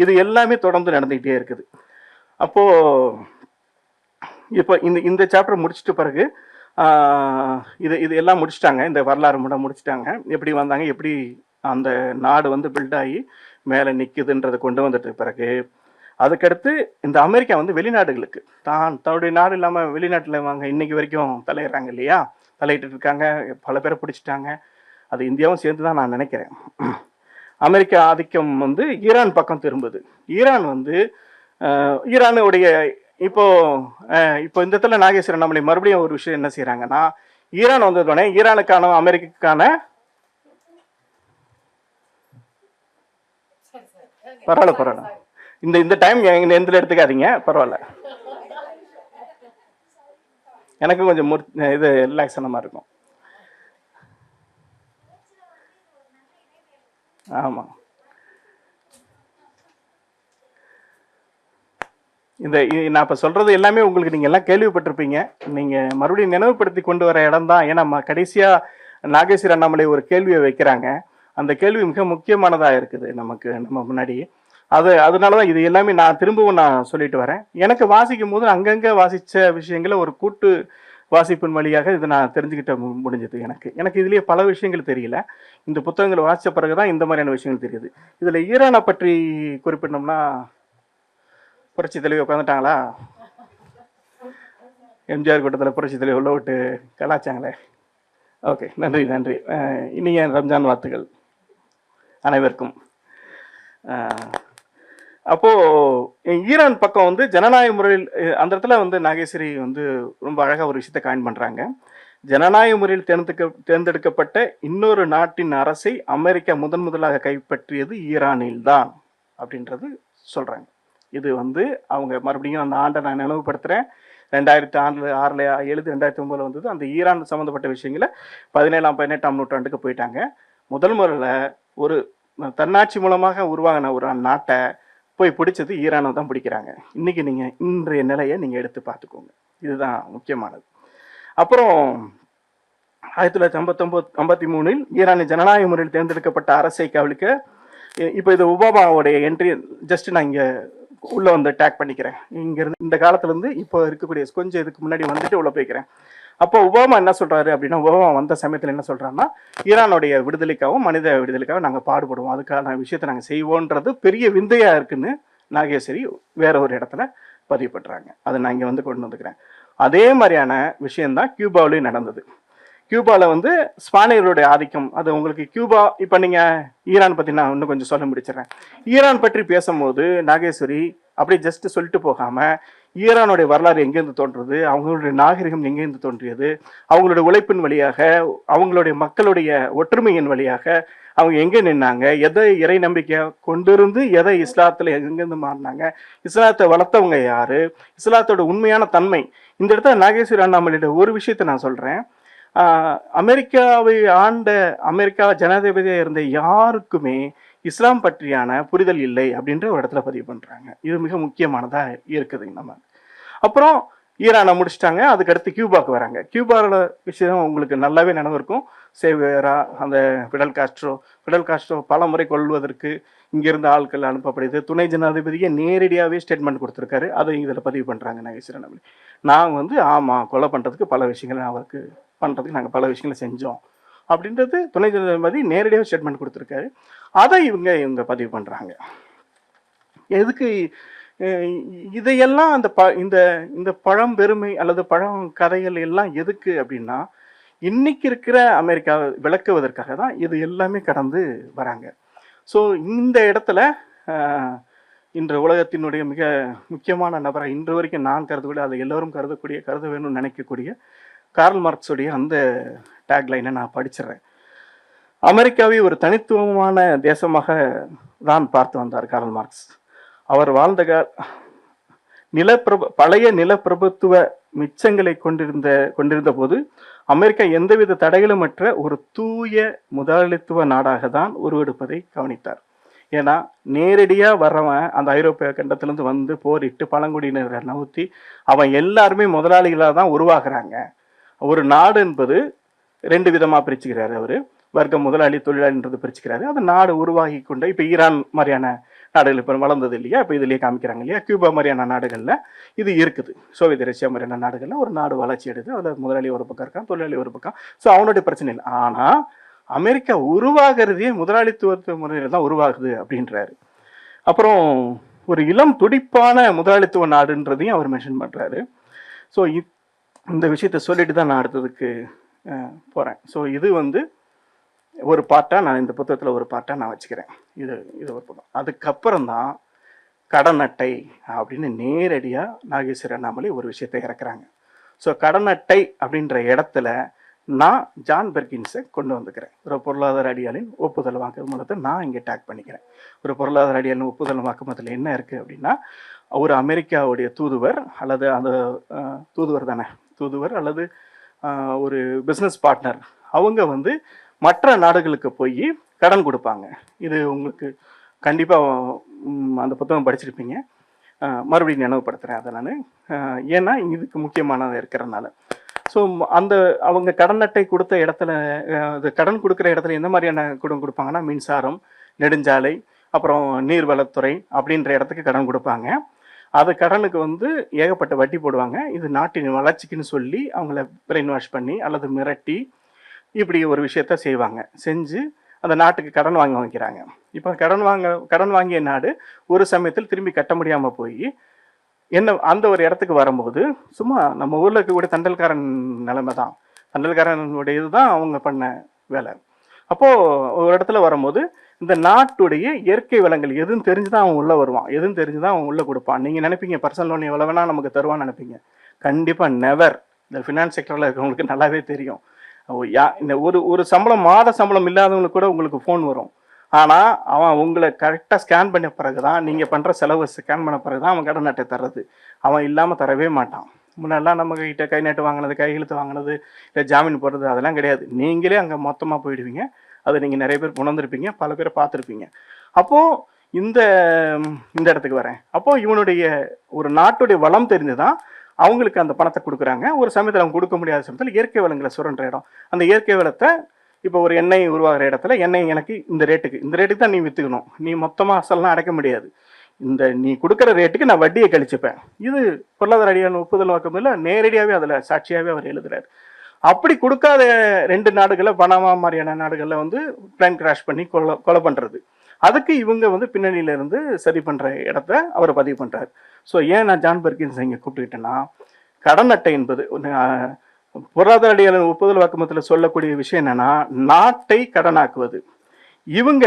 இது எல்லாமே தொடர்ந்து நடந்துகிட்டே இருக்குது. அப்போ இப்போ இந்த சாப்டர் முடிச்சிட்ட பிறகு இது எல்லாம் முடிச்சிட்டாங்க. இந்த வரலாறு முடிச்சிட்டாங்க. எப்படி வந்தாங்க, எப்படி அந்த நாடு வந்து பில்ட் ஆகி மேலே நிற்குதுன்றதை கொண்டு வந்துட்டு பிறகு அதுக்கடுத்து இந்த அமெரிக்கா வந்து வெளிநாடுகளுக்கு தன்னுடைய நாடு இல்லாமல் வெளிநாட்டில் வாங்க இன்னைக்கு வரைக்கும் தலையிடுறாங்க இல்லையா, தலையிட்டு இருக்காங்க. பல பேரை பிடிச்சிட்டாங்க. அது இந்தியாவும் சேர்ந்து தான் நான் நினைக்கிறேன். அமெரிக்கா ஆதிக்கம் வந்து ஈரான் பக்கம் திரும்புது. ஈரான் வந்து ஈரானுடைய இப்போ இந்த இடத்துல நாகேஸ்வரி அண்ணாமலை மறுபடியும் ஒரு விஷயம் என்ன செய்யறாங்கன்னா, ஈரான் வந்ததுடனே ஈரானுக்கான அமெரிக்கான பரவாயில்ல இந்த டைம் எந்த எடுத்துக்காதீங்க, பரவாயில்ல. எனக்கு கொஞ்சம் இது ரிலாக்ஸ் ஆன மாதிரி இருக்கும். ஆமா, நான் இப்ப சொல்றது எல்லாமே உங்களுக்கு நீங்க எல்லாம் கேள்விப்பட்டிருப்பீங்க. நீங்க மறுபடியும் நினைவுபடுத்தி கொண்டு வர இடம் தான். ஏன்னா கடைசியா நாகேஸ்வரி அண்ணாமலை ஒரு கேள்வியை வைக்கிறாங்க. அந்த கேள்வி மிக முக்கியமானதா இருக்குது நம்ம முன்னாடி. அதனாலதான் இது எல்லாமே நான் திரும்பவும் சொல்லிட்டு வரேன். எனக்கு வாசிக்கும் போது அங்கங்க வாசிச்ச விஷயங்களை ஒரு கூட்டு வாசிப்பின் வழியாக இதை நான் தெரிஞ்சுக்கிட்ட முடிஞ்சது. எனக்கு இதுலயே பல விஷயங்கள் தெரியல. இந்த புத்தகங்களை வாசிச்ச பிறகுதான் இந்த மாதிரியான விஷயங்கள் தெரியுது. இதுல ஈரானை பற்றி குறிப்பிட்டோம்னா புரட்சி தலைவி உட்காந்துட்டாங்களா, எம்ஜிஆர் கூட்டத்தில் புரட்சி தலைவி உள்ள விட்டு கலாச்சாங்களே. ஓகே, நன்றி. இனிய ரம்ஜான் வாழ்த்துக்கள் அனைவருக்கும். அப்போ ஈரான் பக்கம் வந்து ஜனநாயக முறையில் அந்த இடத்துல வந்து நாகேஸ்வரி வந்து ரொம்ப அழகா ஒரு விஷயத்தை காயின் பண்றாங்க. ஜனநாயக முறையில் தேர்ந்தெடுக்கப்பட்ட இன்னொரு நாட்டின் அரசை அமெரிக்கா முதலாக கைப்பற்றியது ஈரானில் தான் அப்படின்றது சொல்றாங்க. இது வந்து அவங்க மறுபடியும் அந்த ஆண்டை நான் நினைவுபடுத்துறேன். 2006 எழுதி 2009 வந்தது. அந்த ஈரான் சம்மந்தப்பட்ட விஷயங்களை 17ஆம் நூற்றாண்டுக்கு போயிட்டாங்க. முதல் முறையில் ஒரு தன்னாட்சி மூலமாக உருவாகின ஒரு நாட்டை போய் பிடிச்சது ஈரானை தான் பிடிக்கிறாங்க. இன்னைக்கு இன்றைய நிலையை நீங்கள் எடுத்து பார்த்துக்கோங்க. இதுதான் முக்கியமானது. அப்புறம் 1953 ஈரானின் ஜனநாயக முறையில் தேர்ந்தெடுக்கப்பட்ட அரசை கவிழ்க்க இப்போ இது ஒபாமாவுடைய என்ட்ரி ஜஸ்ட் நான் இங்கே உள்ள வந்து டேக் பண்ணிக்கிறேன். இங்கிருந்து இந்த காலத்துல இருந்து இப்போ இருக்கக்கூடிய கொஞ்சம் இதுக்கு முன்னாடி வந்துட்டு உள்ள போய்க்கிறேன். அப்போ ஒபாமா என்ன சொல்றாரு அப்படின்னா, ஒபாமா வந்த சமயத்தில் என்ன சொல்றாருன்னா, ஈரானுடைய விடுதலைக்காகவும் மனித விடுதலைக்காகவும் நாங்கள் பாடுபடுவோம், அதுக்கான விஷயத்தை நாங்கள் செய்வோன்றது பெரிய விந்தையா இருக்குன்னு நாகேஸ்வரி வேற ஒரு இடத்துல பதிவு பண்றாங்க. அதை நான் இங்கே வந்து கொண்டு வந்துக்கிறேன். அதே மாதிரியான விஷயம்தான் கியூபாவிலையும் நடந்தது. கியூபாவில் வந்து ஸ்பானியர்களுடைய ஆதிக்கம், அது உங்களுக்கு கியூபா, இப்போ நீங்கள் ஈரான் பற்றி நான் இன்னும் கொஞ்சம் சொல்ல முடிச்சிடுறேன். ஈரான் பற்றி பேசும்போது நாகேஸ்வரி அப்படி ஜஸ்ட் சொல்லிட்டு போகாமல் ஈரானுடைய வரலாறு எங்கேருந்து தோன்றுறது, அவங்களுடைய நாகரிகம் எங்கேருந்து தோன்றியது, அவங்களுடைய உழைப்பின் வழியாக, அவங்களுடைய மக்களுடைய ஒற்றுமையின் வழியாக அவங்க எங்கே நின்னாங்க, எதை இறை நம்பிக்கையை கொண்டிருந்து எதை இஸ்லாத்தில் எங்கேருந்து மாறினாங்க, இஸ்லாத்தை வளர்த்தவங்க யாரு, இஸ்லாத்தோட உண்மையான தன்மை. இந்த இடத்துல நாகேஸ்வரி அண்ணாமலையோட ஒரு விஷயத்தை நான் சொல்கிறேன். அமெரிக்காவை ஆண்ட அமெரிக்கா ஜனாதிபதியாக இருந்த யாருக்குமே இஸ்லாம் பற்றியான புரிதல் இல்லை அப்படின்ற ஒரு இடத்துல பதிவு பண்ணுறாங்க. இது மிக முக்கியமானதாக இருக்குது. நம்ம அப்புறம் ஈரானை முடிச்சிட்டாங்க, அதுக்கடுத்து கியூபாக்கு வராங்க. கியூபாவோட விஷயம் உங்களுக்கு நல்லாவே நினைவு இருக்கும். சேவேரா, அந்த ஃபிடல் காஸ்ட்ரோ பல முறை கொள்வதற்கு இங்கிருந்து ஆட்கள் அனுப்பப்படுது. துணை ஜனாதிபதியை நேரடியாகவே ஸ்டேட்மெண்ட் கொடுத்துருக்காரு. அதை இதில் பதிவு பண்ணுறாங்க நாகேஸ்வரன் அப்படி. நான் வந்து ஆமாம், கொலை பண்ணுறதுக்கு பல விஷயங்களை அவருக்கு பண்ணுறதுக்கு நாங்கள் பல விஷயங்களை செஞ்சோம் அப்படின்றது துணை ஜனாதிபதி நேரடியாக ஸ்டேட்மெண்ட் கொடுத்துருக்காரு. அதை இவங்க பதிவு பண்ணுறாங்க. எதுக்கு இதையெல்லாம் அந்த இந்த பழம்பெருமை அல்லது பழம் கதைகள் எல்லாம் எதுக்கு அப்படின்னா, இன்னைக்கு இருக்கிற அமெரிக்காவை விளக்குவதற்காக தான் இது எல்லாமே கடந்து வராங்க. ஸோ இந்த இடத்துல இன்று உலகத்தினுடைய மிக முக்கியமான நபரை இன்று வரைக்கும் நான் கருதக்கூடிய, அதை எல்லோரும் கருத வேணும்னு நினைக்கக்கூடிய கார்ல் மார்க்ஸுடைய அந்த டேக்லைனை நான் படிச்சிடுறேன். அமெரிக்காவை ஒரு தனித்துவமான தேசமாக தான் பார்த்து வந்தார் கார்ல் மார்க்ஸ். அவர் வாழ்ந்த பழைய நிலப்பிரபுத்துவ மிச்சங்களை கொண்டிருந்த போது அமெரிக்கா எந்தவித தடைகளுமற்ற ஒரு தூய முதலாளித்துவ நாடாக தான் உருவெடுப்பதை கவனித்தார். ஏன்னா நேரடியாக வர்றவன் அந்த ஐரோப்பிய கண்டத்திலேருந்து வந்து போரிட்டு பழங்குடியினரை நவுத்தி அவன் எல்லாருமே முதலாளிகளாக தான் உருவாகிறாங்க. ஒரு நாடு என்பது ரெண்டு விதமாக பிரிச்சுக்கிறாரு அவர். வர்க்கம் முதலாளி தொழிலாளின்றது பிரிச்சுக்கிறாரு. அது நாடு உருவாகி கொண்டு இப்போ ஈரான் மாதிரியான நாடுகள் இப்போ வளர்ந்தது இல்லையா, இப்போ இதுலேயே காமிக்கிறாங்க இல்லையா. கியூபா மாதிரியான நாடுகளில் இது இருக்குது. சோவியத் ரஷ்யா மாதிரியான நாடுகளில் ஒரு நாடு வளர்ச்சி எடுத்து அதில் முதலாளி ஒரு பக்கம் இருக்கான், தொழிலாளி ஒரு பக்கம். ஸோ அவனுடைய பிரச்சனை இல்லை. ஆனால் அமெரிக்கா உருவாகிறதே முதலாளித்துவ முறையில் தான் உருவாகுது அப்படின்றாரு. அப்புறம் ஒரு இளம் துடிப்பான முதலாளித்துவ நாடுன்றதையும் அவர் மென்ஷன் பண்ணுறாரு. ஸோ இந்த விஷயத்த சொல்லிட்டு தான் நான் அடுத்ததுக்கு போகிறேன். ஸோ இது வந்து ஒரு பார்ட்டாக நான் இந்த புத்தகத்தில் ஒரு பார்ட்டாக நான் வச்சுக்கிறேன். இது ஒரு பக்கம். அதுக்கப்புறம் தான் கடன் அட்டை அப்படின்னு நேரடியாக நாகேஸ்வரி அண்ணாமலை ஒரு விஷயத்தை இறக்குறாங்க. ஸோ கடன் அட்டை அப்படின்ற இடத்துல நான் ஜான் பெர்கின்ஸை கொண்டு வந்துக்கிறேன். ஒரு பொருளாதார அடியாளின் ஒப்புதல் வாக்குமூலத்தை நான் இங்கே டேக் பண்ணிக்கிறேன். ஒரு பொருளாதார அடியாளின் ஒப்புதல் வாக்குமூலத்தில் என்ன இருக்குது அப்படின்னா, ஒரு அமெரிக்காவுடைய தூதுவர் அல்லது அந்த தூதுவர் அல்லது ஒரு பிஸ்னஸ் பார்ட்னர் அவங்க வந்து மற்ற நாடுகளுக்கு போய் கடன் கொடுப்பாங்க. இது உங்களுக்கு கண்டிப்பாக அந்த புத்தகம் படிச்சிருப்பீங்க. மறுபடியும் நினைவுபடுத்துகிறேன் அதை நான், ஏன்னா இதுக்கு முக்கியமானதாக இருக்கிறதுனால. ஸோ அவங்க கடன் அட்டை கொடுத்த இடத்துல, கடன் கொடுக்குற இடத்துல எந்த மாதிரியான கடன் கொடுப்பாங்கன்னா, மின்சாரம், நெடுஞ்சாலை, அப்புறம் நீர்வளத்துறை அப்படின்ற இடத்துக்கு கடன் கொடுப்பாங்க. அது கடனுக்கு வந்து ஏகப்பட்ட வட்டி போடுவாங்க. இது நாட்டின் வளர்ச்சிக்குன்னு சொல்லி அவங்கள பிரெயின் வாஷ் பண்ணி அல்லது மிரட்டி இப்படி ஒரு விஷயத்த செய்வாங்க. செஞ்சு அந்த நாட்டுக்கு கடன் வாங்க வைக்கிறாங்க. இப்போ கடன் வாங்கிய நாடு ஒரு சமயத்தில் திரும்பி கட்ட முடியாமல் போய் அந்த ஒரு இடத்துக்கு வரும்போது சும்மா நம்ம ஊரில் இருக்கக்கூடிய தண்டல்காரன் நிலைமை தான். தண்டல்காரனுடைய இதுதான் அவங்க பண்ண வேலை. அப்போது ஒரு இடத்துல வரும்போது இந்த நாட்டுடைய இயற்கை வளங்கள் எதுவும் தெரிஞ்சுதான் அவன் உள்ளே வருவான், எதுவும் தெரிஞ்சுதான் அவன் உள்ளே கொடுப்பான். நீங்கள் நினைப்பீங்க பர்சனல் லோன் எவ்வளோ வேணால் நமக்கு தருவான்னு நினைப்பீங்க. கண்டிப்பாக நெவர். இந்த ஃபினான்ஸ் செக்டரில் இருக்கிறவங்களுக்கு நல்லாவே தெரியும். இந்த ஒரு சம்பளம், மாத சம்பளம் இல்லாதவங்களுக்கு கூட உங்களுக்கு ஃபோன் வரும். ஆனால் அவன் உங்களை கரெக்டாக ஸ்கேன் பண்ண பிறகு தான், நீங்கள் பண்ணுற செலவு ஸ்கேன் பண்ண பிறகு தான் அவன் கடன் அட்டை தர்றது. அவன் இல்லாமல் தரவே மாட்டான். முன்னெல்லாம் நம்ம கிட்ட கை நட்டு வாங்கினது, கையெழுத்து வாங்கினது, இல்லை ஜாமீன் போடுறது அதெல்லாம் கிடையாது. நீங்களே அங்கே மொத்தமாக போயிடுவீங்க. அதை நீங்கள் நிறைய பேர் உணர்ந்துருப்பீங்க, பல பேரை பார்த்துருப்பீங்க. அப்போது இந்த இடத்துக்கு வரேன். அப்போது இவனுடைய ஒரு நாட்டுடைய வளம் தெரிஞ்சு தான் அவங்களுக்கு அந்த பணத்தை கொடுக்குறாங்க. ஒரு சமயத்தில் அவங்க கொடுக்க முடியாத சமயத்தில் இயற்கை வளங்களை சுரண்ட இடம். அந்த இயற்கை வளத்தை இப்போ ஒரு எண்ணெய் உருவாகிற இடத்துல எண்ணெய் எனக்கு இந்த ரேட்டுக்கு தான் நீ விற்றுக்கணும். நீ மொத்தமாக அசல்லாம் அடைக்க முடியாது. நீ கொடுக்குற ரேட்டுக்கு நான் வட்டியை கழிச்சுப்பேன். இது பொருளாதார அடியான ஒப்புதல் வாக்குமூலத்தில் நேரடியாகவே அதில் சாட்சியாகவே அவர் எழுதுறாரு. அப்படி கொடுக்காத 2 நாடுகளை, பனாமா மாதிரியான நாடுகளில் வந்து பிளைன் கிராஷ் பண்ணி கொலை பண்ணுறது. அதுக்கு இவங்க வந்து பின்னணியில இருந்து சரி பண்ணுற இடத்த அவர் பதிவு பண்ணுறாரு. ஸோ ஏன் நான் ஜான் பெர்கின்ஸ் இங்கே கூப்பிட்டுக்கிட்டேன்னா, கடன் அட்டை என்பது பொருளாதார அடியாளர் ஒப்புதல் வாக்குமூலத்தில் சொல்லக்கூடிய விஷயம் என்னன்னா, நாட்டை கடனாக்குவது. இவங்க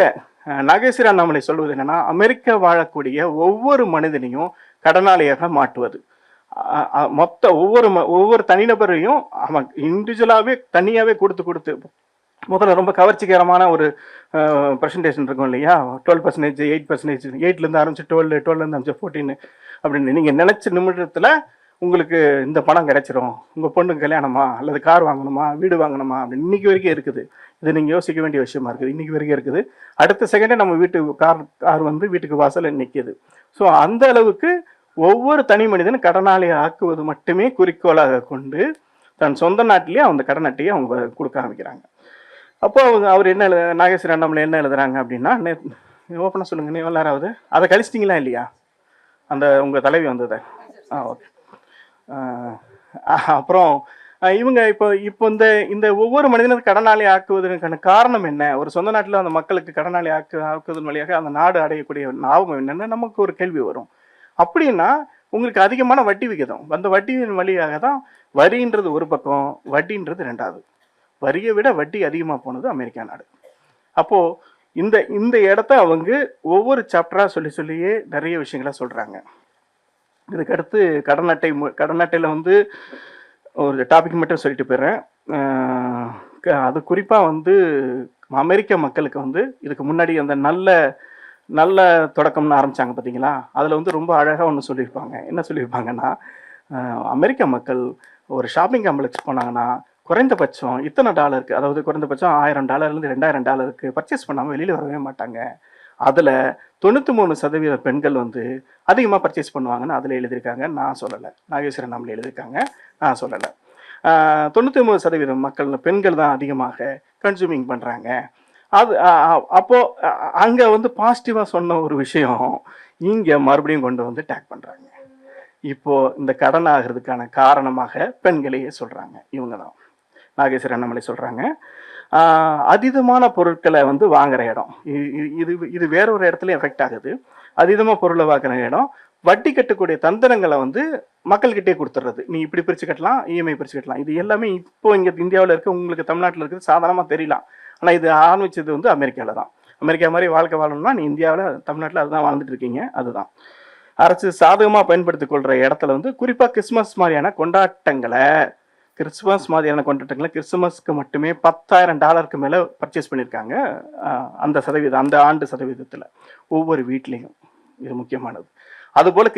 நாகேஸ்வரி அண்ணாமலை சொல்வது என்னன்னா, அமெரிக்கா வாழக்கூடிய ஒவ்வொரு மனிதனையும் கடனாளியாக மாட்டுவது. ஒவ்வொரு தனிநபரையும் அவன் இண்டிவிஜுவலாகவே தனியாகவே கொடுத்து முதல்ல ரொம்ப கவர்ச்சிகரமான ஒரு பர்சன்டேஜ் இருக்கும் இல்லையா, 12%, 8%, 8லேருந்து ஆரம்பிச்சு 12, 12லேருந்து ஆரம்பிச்சு 14 அப்படின்னு நீங்கள் நினைச்ச நிமிடத்தில் உங்களுக்கு இந்த பணம் கிடைச்சிரும். உங்கள் பொண்ணுக்கு கல்யாணமா அல்லது கார் வாங்கணுமா வீடு வாங்கணுமா அப்படின்னு இன்னைக்கு வரைக்கும் இருக்குது. இது நீங்கள் யோசிக்க வேண்டிய விஷயமா இருக்குது. இன்னைக்கு வரைக்கும் இருக்குது. அடுத்த செகண்டே நம்ம கார் வந்து வீட்டுக்கு வாசல்ல நிற்கிது. ஸோ அந்த அளவுக்கு ஒவ்வொரு தனி மனிதனும் கடனாளியை ஆக்குவது மட்டுமே குறிக்கோளாக கொண்டு தன் சொந்த நாட்டிலேயே அந்த கடன் அட்டையை அவங்க கொடுக்க ஆரம்பிக்கிறாங்க. அப்போ அவர் என்ன நாகேஸ்வரி அண்ணாமலை என்ன எழுதுறாங்க அப்படின்னா, ஓப்பனாக சொல்லுங்க, நீ எல்லாராவது அதை கழிச்சிட்டிங்களா இல்லையா அந்த உங்கள் தலைவி வந்ததை? ஓகே. அப்புறம் இவங்க இப்போ இந்த ஒவ்வொரு மனிதனுக்கு கடனாளி ஆக்குவதற்கான காரணம் என்ன? ஒரு சொந்த நாட்டில் அந்த மக்களுக்கு கடனாளி ஆக்குவதன் வழியாக அந்த நாடு அடையக்கூடிய லாபம் என்னன்னு நமக்கு ஒரு கேள்வி வரும். அப்படின்னா உங்களுக்கு அதிகமான வட்டி விகிதம், அந்த வட்டியின் வழியாக தான் வரின்றது ஒரு பக்கம், வட்டின்றது ரெண்டாவது. வரியை விட வட்டி அதிகமாக போனது அமெரிக்கா நாடு. அப்போ இந்த இடத்த அவங்க ஒவ்வொரு சாப்டரா சொல்லியே நிறைய விஷயங்கள சொல்றாங்க. இதுக்கடுத்து கடன் அட்டையில் வந்து ஒரு டாபிக் மட்டும் சொல்லிட்டு போயிடுறேன். அது குறிப்பாக வந்து அமெரிக்க மக்களுக்கு வந்து இதுக்கு முன்னாடி அந்த நல்ல தொடக்கம்னு ஆரம்பித்தாங்க பார்த்தீங்களா, அதில் வந்து ரொம்ப அழகாக ஒன்று சொல்லியிருப்பாங்க. என்ன சொல்லியிருப்பாங்கன்னா, அமெரிக்க மக்கள் ஒரு ஷாப்பிங் காம்ப்ளெக்ஸ் போனாங்கன்னா குறைந்தபட்சம் இத்தனை டாலருக்கு, அதாவது குறைந்தபட்சம் $1000 $2000 பர்ச்சேஸ் பண்ணாமல் வெளியில் வரவே மாட்டாங்க. அதில் 93% பெண்கள் வந்து அதிகமாக பர்ச்சேஸ் பண்ணுவாங்கன்னு அதில் எழுதியிருக்காங்க. நான் சொல்லலை, நாகேஸ்வரி அண்ணாமலை எழுதியிருக்காங்க, நான் சொல்லலை. 93% மக்கள் பெண்கள் தான் அதிகமாக கன்சூமிங் பண்ணுறாங்க. அப்போது அங்கே வந்து பாசிட்டிவாக சொன்ன ஒரு விஷயம் இங்கே மறுபடியும் கொண்டு வந்து டேக் பண்ணுறாங்க. இப்போது இந்த கடன் ஆகிறதுக்கான காரணமாக பெண்களையே சொல்கிறாங்க. இவங்க தான் நாகேஸ்வரி அண்ணாமலை சொல்கிறாங்க. அதீதமான பொருட்களை வந்து வாங்குற இடம் இது வேற ஒரு இடத்துல எஃபெக்ட் ஆகுது. அதீதமாக பொருளை வாங்குற இடம் வட்டி கட்டக்கூடிய தந்திரங்களை வந்து மக்கள்கிட்டே கொடுத்துட்றது. நீ இப்படி பிரித்து கட்டலாம், இஎம்ஐ பிரித்து கட்டலாம். இது எல்லாமே இப்போ இங்கே இந்தியாவில் இருக்க, உங்களுக்கு தமிழ்நாட்டில் இருக்கிறது சாதாரணமாக தெரியலாம். ஆனால் இது ஆரம்பிச்சது வந்து அமெரிக்காவில் தான். அமெரிக்கா மாதிரி வாழ்க்கை வாழணும்னா நீ இந்தியாவில் தமிழ்நாட்டில் அதுதான் வாழ்ந்துட்டு இருக்கீங்க. அதுதான் அரசு சாதகமாக பயன்படுத்திக் கொள்கிற இடத்துல வந்து குறிப்பாக கிறிஸ்மஸ் மாதிரியான கொண்டாட்டங்களை கிறிஸ்துமஸ்க்கு மட்டுமே $10,000 மேலே பர்ச்சேஸ் பண்ணியிருக்காங்க. அந்த சதவீதம், அந்த ஆண்டு சதவீதத்தில் ஒவ்வொரு வீட்லேயும். இது முக்கியமானது. அதுபோல்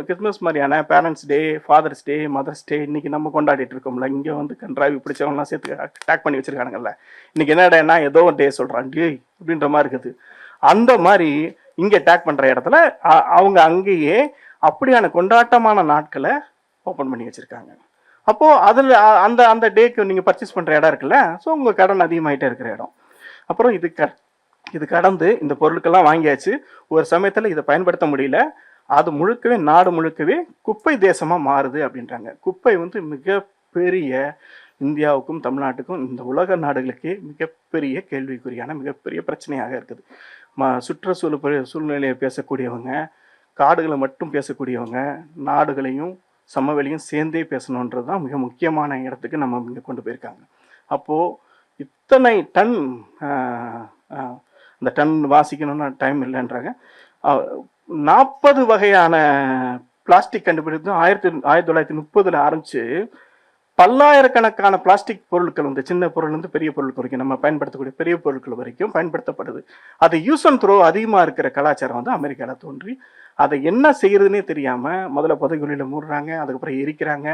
கிறிஸ்மஸ் மாதிரியான பேரண்ட்ஸ் டே, ஃபாதர்ஸ் டே, மதர்ஸ் டே இன்னைக்கு நம்ம கொண்டாடிட்டு இருக்கோம்ல, இங்கே வந்து கன்றாவி பிடிச்சவங்களாம் சேர்த்து டேக் பண்ணி வச்சிருக்கானுங்கல்ல. இன்னைக்கு என்னடா ஏதோ ஒரு டே சொல்கிறான் டே அப்படின்ற மாதிரி இருக்குது. அந்த மாதிரி இங்கே டேக் பண்ணுற இடத்துல அவங்க அங்கேயே அப்படியான கொண்டாட்டமான நாட்களை ஓப்பன் பண்ணி வச்சுருக்காங்க. அப்போது அதில் அந்த டேக்கு நீங்கள் பர்ச்சேஸ் பண்ணுற இடம் இருக்குல்ல, ஸோ உங்கள் கடன் அதிகமாகிட்டே இருக்கிற இடம். அப்புறம் இது கடந்து இந்த பொருட்கள்லாம் வாங்கியாச்சு. ஒரு சமயத்தில் இதை பயன்படுத்த முடியல, அது முழுக்கவே நாடு முழுக்கவே குப்பை தேசமாக மாறுது அப்படின்றாங்க. குப்பை வந்து மிகப்பெரிய இந்தியாவுக்கும் தமிழ்நாட்டுக்கும் இந்த உலக நாடுகளுக்கே மிகப்பெரிய கேள்விக்குறியான மிகப்பெரிய பிரச்சனையாக இருக்குது. சூழ்நிலையை பேசக்கூடியவங்க, காடுகளை மட்டும் பேசக்கூடியவங்க, நாடுகளையும் சமவெளியும் சேர்ந்தே பேசணுன்றது தான் மிக முக்கியமான இடத்துக்கு நம்ம இங்கே கொண்டு போயிருக்காங்க. அப்போது இத்தனை டன், அந்த டன் வாசிக்கணும்னு டைம் இல்லைன்றாங்க. 40 வகையான பிளாஸ்டிக் கண்டுபிடித்து 1930 ஆரம்பிச்சு பல்லாயிரக்கணக்கான பிளாஸ்டிக் பொருட்கள் வந்து சின்ன பொருள் வந்து பெரிய பொருட்கள் வரைக்கும் நம்ம பயன்படுத்தக்கூடிய பெரிய பொருட்கள் வரைக்கும் பயன்படுத்தப்படுது. அது யூஸ் அண்ட் த்ரோ அதிகமாக இருக்கிற கலாச்சாரம் வந்து அமெரிக்காவில் தோன்றி அதை என்ன செய்யறதுன்னே தெரியாமல் முதல்ல புதைகுழியில் மூடுறாங்க, அதுக்கப்புறம் எரிக்கிறாங்க,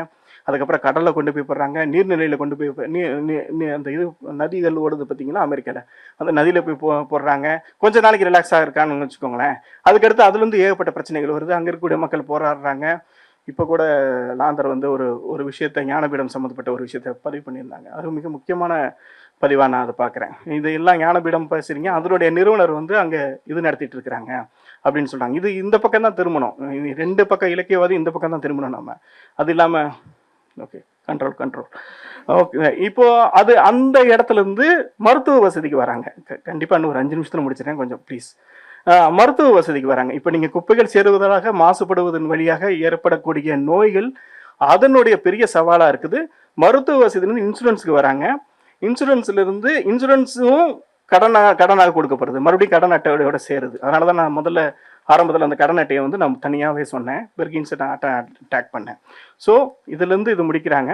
அதுக்கப்புறம் கடலில் கொண்டு போய் போடுறாங்க, நீர்நிலையில் கொண்டு போய் அந்த இது நதிகள் ஓடுது பார்த்தீங்கன்னா அமெரிக்காவில், அந்த நதியில் போய் போடுறாங்க. கொஞ்ச நாளைக்கு ரிலாக்ஸாக இருக்கான்னு வச்சுக்கோங்களேன். அதுக்கடுத்து அதுலேருந்து ஏகப்பட்ட பிரச்சனைகள் வருது. அங்கே இருக்கக்கூடிய மக்கள் போராடுறாங்க. இப்போ கூட லாந்தர் வந்து ஒரு விஷயத்தை, ஞானபீடம் சம்மந்தப்பட்ட ஒரு விஷயத்தை பதிவு பண்ணியிருந்தாங்க. அது மிக முக்கியமான பதிவாக நான் அதை பார்க்குறேன். இதெல்லாம் ஞானபீடம் பேசுகிறீங்க, அதனுடைய நிறுவனர் வந்து அங்கே இது நடத்திட்டு இருக்கிறாங்க அப்படின்னு சொல்கிறாங்க. இது இந்த பக்கம் தான் திரும்பணும், 2 பக்கம் இலக்கியவாதி இந்த பக்கம் தான் திரும்பணும் நம்ம. அது இல்லாமல் ஓகே, கண்ட்ரோல் ஓகே. இப்போ அது அந்த இடத்துல இருந்து மருத்துவ வசதிக்கு வராங்க. கண்டிப்பாக இன்னும் ஒரு 5 நிமிஷத்தில் முடிச்சிடறேன், கொஞ்சம் ப்ளீஸ். மருத்துவ வசதிக்கு வராங்க. இப்போ நீங்கள் குப்பைகள் சேருவதாக மாசுபடுவதன் வழியாக ஏற்படக்கூடிய நோய்கள் அதனுடைய பெரிய சவாலாக இருக்குது. மருத்துவ வசதியிலேருந்து இன்சூரன்ஸுக்கு வராங்க. இன்சூரன்ஸ்லேருந்து இன்சூரன்ஸும் கடனாக கொடுக்கப்படுது, மறுபடியும் கடன் அட்டையோட சேருது. அதனால தான் நான் முதல்ல ஆரம்பத்தில் அந்த கடன் அட்டையை வந்து நான் தனியாகவே சொன்னேன், பிறகு இன்சூரன்ஸ் அட்டாக் பண்ணேன். ஸோ இதுலேருந்து இது முடிக்கிறாங்க.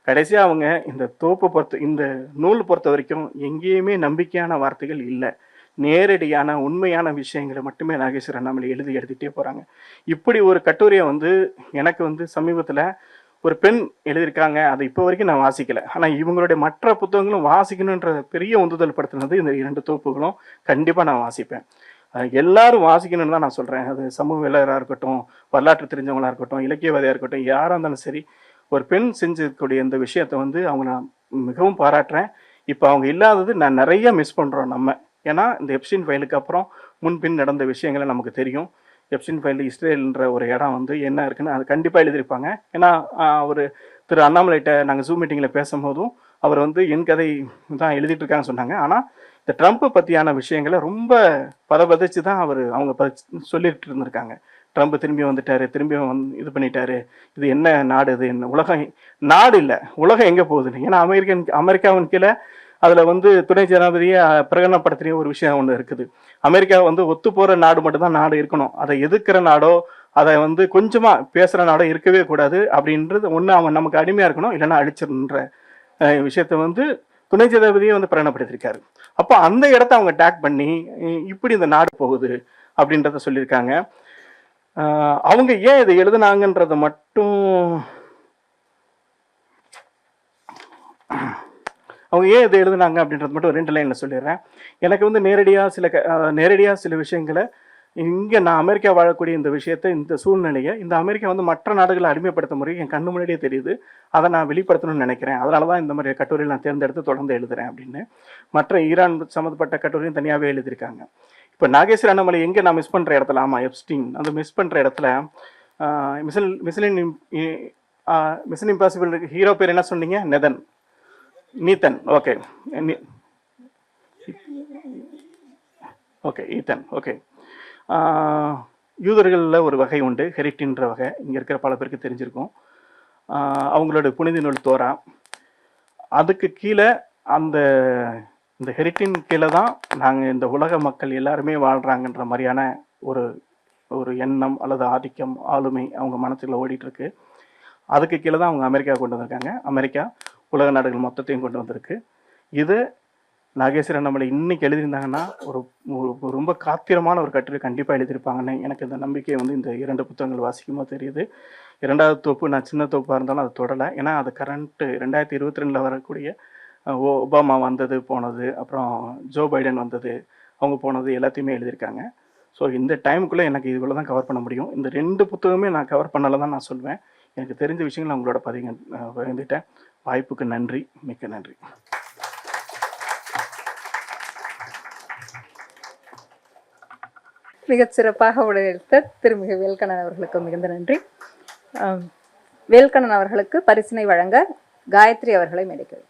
கடைசியாக அவங்க இந்த நூல் பொறுத்த வரைக்கும் எங்கேயுமே நம்பிக்கையான வார்த்தைகள் இல்லை, நேரடியான உண்மையான விஷயங்களை மட்டுமே நாகேஸ்வரி அண்ணாமலை எழுதிட்டே போகிறாங்க. இப்படி ஒரு கட்டுரையை வந்து எனக்கு வந்து சமீபத்தில் ஒரு பெண் எழுதியிருக்காங்க, அதை இப்போ வரைக்கும் நான் வாசிக்கலை. ஆனால் இவங்களுடைய மற்ற புத்தகங்களும் வாசிக்கணுன்ற பெரிய உந்துதல் படுத்தினது இந்த 2 தொகுப்புகளும் கண்டிப்பாக நான் வாசிப்பேன். எல்லாரும் வாசிக்கணும்னு தான் நான் சொல்கிறேன். அது சமூகவியலராக இருக்கட்டும், வரலாற்று தெரிஞ்சவங்களாக இருக்கட்டும், இலக்கியவாதியாக இருக்கட்டும், யாராக இருந்தாலும் சரி, ஒரு பெண் செஞ்சிருக்கக்கூடிய இந்த விஷயத்தை வந்து அவங்க நான் மிகவும் பாராட்டுறேன். இப்போ அவங்க இல்லாதது நான் நிறைய மிஸ் பண்ணுறோம் நம்ம. ஏன்னா இந்த எப்ஸ்டீன் ஃபைலுக்கு அப்புறம் முன்பின் நடந்த விஷயங்களை நமக்கு தெரியும். எப்ஸ்டீன் ஃபைல் இஸ்ரேல்ன்ற ஒரு இடம் வந்து என்ன இருக்குன்னு அது கண்டிப்பாக எழுதியிருப்பாங்க. ஏன்னா அவர் திரு அண்ணாமலைகிட்ட நாங்கள் ஜூம் மீட்டிங்கில் பேசும்போதும் அவர் வந்து என் கதை தான் எழுதிட்டு இருக்காங்கன்னு சொன்னாங்க. ஆனால் இந்த ட்ரம்ப்பை பற்றியான விஷயங்களை ரொம்ப பதபதிச்சு தான் அவங்க சொல்லிட்டு இருந்திருக்காங்க. ட்ரம்ப் திரும்பி வந்துட்டாரு, திரும்பி இது பண்ணிட்டாரு, இது என்ன நாடு, இது என்ன உலகம், நாடு இல்லை உலகம் எங்கே போகுதுன்னு. ஏன்னா அமெரிக்காவின் கீழே அதில் வந்து துணை ஜனாதிபதியை பிரகடனப்படுத்திய ஒரு விஷயம் ஒன்று இருக்குது. அமெரிக்கா வந்து ஒத்து போகிற நாடு மட்டும்தான் நாடு இருக்கணும், அதை எதிர்க்கிற நாடோ அதை வந்து கொஞ்சமாக பேசுகிற நாடோ இருக்கவே கூடாது அப்படின்றது ஒன்று. அவன் நமக்கு அடிமையாக இருக்கணும், இல்லைன்னா அழிச்சிருன்ற விஷயத்தை வந்து துணை ஜனாதிபதியை வந்து பிரகடனப்படுத்தியிருக்காரு. அப்போ அந்த இடத்த அவங்க டேக் பண்ணி இப்படி இந்த நாடு போகுது அப்படின்றத சொல்லியிருக்காங்க. அவங்க ஏன் இதை எழுதுனாங்கன்றத மட்டும் அப்படின்றது மட்டும் 2 லைனில் சொல்லிடுறேன். எனக்கு வந்து நேரடியாக சில விஷயங்களை இங்கே நான் அமெரிக்கா வாழக்கூடிய இந்த விஷயத்தை, இந்த சூழ்நிலையை, இந்த அமெரிக்கா வந்து மற்ற நாடுகளை அடிமைப்படுத்த முறை என் கண்ணு முன்னாடியே தெரியுது. அதை நான் வெளிப்படுத்தணும்னு நினைக்கிறேன். அதனால தான் இந்த மாதிரி கட்டுரையில் நான் தேர்ந்தெடுத்து தொடர்ந்து எழுதுறேன் அப்படின்னு. மற்ற ஈரான் சம்மந்தப்பட்ட கட்டுரையும் தனியாகவே எழுதியிருக்காங்க. இப்போ நாகேஸ்வரி அண்ணாமலை எங்கே நான் மிஸ் பண்ணுற இடத்துல, ஆமாம் எப்ஸ்டீன், அந்த மிஸ் பண்ணுற இடத்துல மிஷன் இம்பாசிபிள் ஹீரோ பேர் என்ன சொன்னீங்க? நீத்தன். Okay Ethan. ஓகே, யூதர்களில் ஒரு வகை உண்டு, ஹெரிட்டின்ற வகை. இங்கே இருக்கிற பல பேருக்கு தெரிஞ்சிருக்கும். அவங்களோட புனித நூல் தோரா, அதுக்கு கீழே இந்த ஹெரிட்டின் கீழே தான் நாங்கள் இந்த உலக மக்கள் எல்லாருமே வாழ்கிறாங்கன்ற மாதிரியான ஒரு எண்ணம் அல்லது ஆதிக்கம், ஆளுமை அவங்க மனசுல ஓடிட்டுருக்கு. அதுக்கு கீழே தான் அவங்க அமெரிக்கா கொண்டு வந்திருக்காங்க. அமெரிக்கா உலக நாடுகள் மொத்தத்தையும் கொண்டு வந்திருக்கு. இது நாகேஸ்வரி அண்ணாமலை இன்னைக்கு எழுதியிருந்தாங்கன்னா ஒரு ரொம்ப காத்திரமான ஒரு கட்டுரை கண்டிப்பாக எழுதியிருப்பாங்கன்னு எனக்கு இந்த நம்பிக்கை வந்து இந்த 2 புத்தகங்கள் வாசிக்கும்போது தெரியுது. 2வது தொகுப்பு நான் சின்ன தொகுப்பாக இருந்தாலும் அது தொடலை. ஏன்னா அது கரண்ட்டு 2022 வரக்கூடிய ஒபாமா வந்தது போனது, அப்புறம் ஜோ பைடன் வந்தது, அவங்க போனது எல்லாத்தையுமே எழுதியிருக்காங்க. ஸோ இந்த டைமுக்குள்ளே எனக்கு இதுக்குள்ளே தான் கவர் பண்ண முடியும். இந்த 2 புத்தகமே நான் கவர் பண்ணலை தான் நான் சொல்வேன். எனக்கு தெரிஞ்ச விஷயங்கள் அவங்களோட பகிர்ந்துட்டேன். வாய்ப்புக்கு நன்றி, மிக்க நன்றி. மிகச் சிறப்பாக உரையெடுத்த திருமிகு வேல்கண்ணன் அவர்களுக்கு மிகுந்த நன்றி. வேல்கண்ணன் அவர்களுக்கு பரிசினை வழங்க காயத்ரி அவர்களை மேடைக்கிறேன்.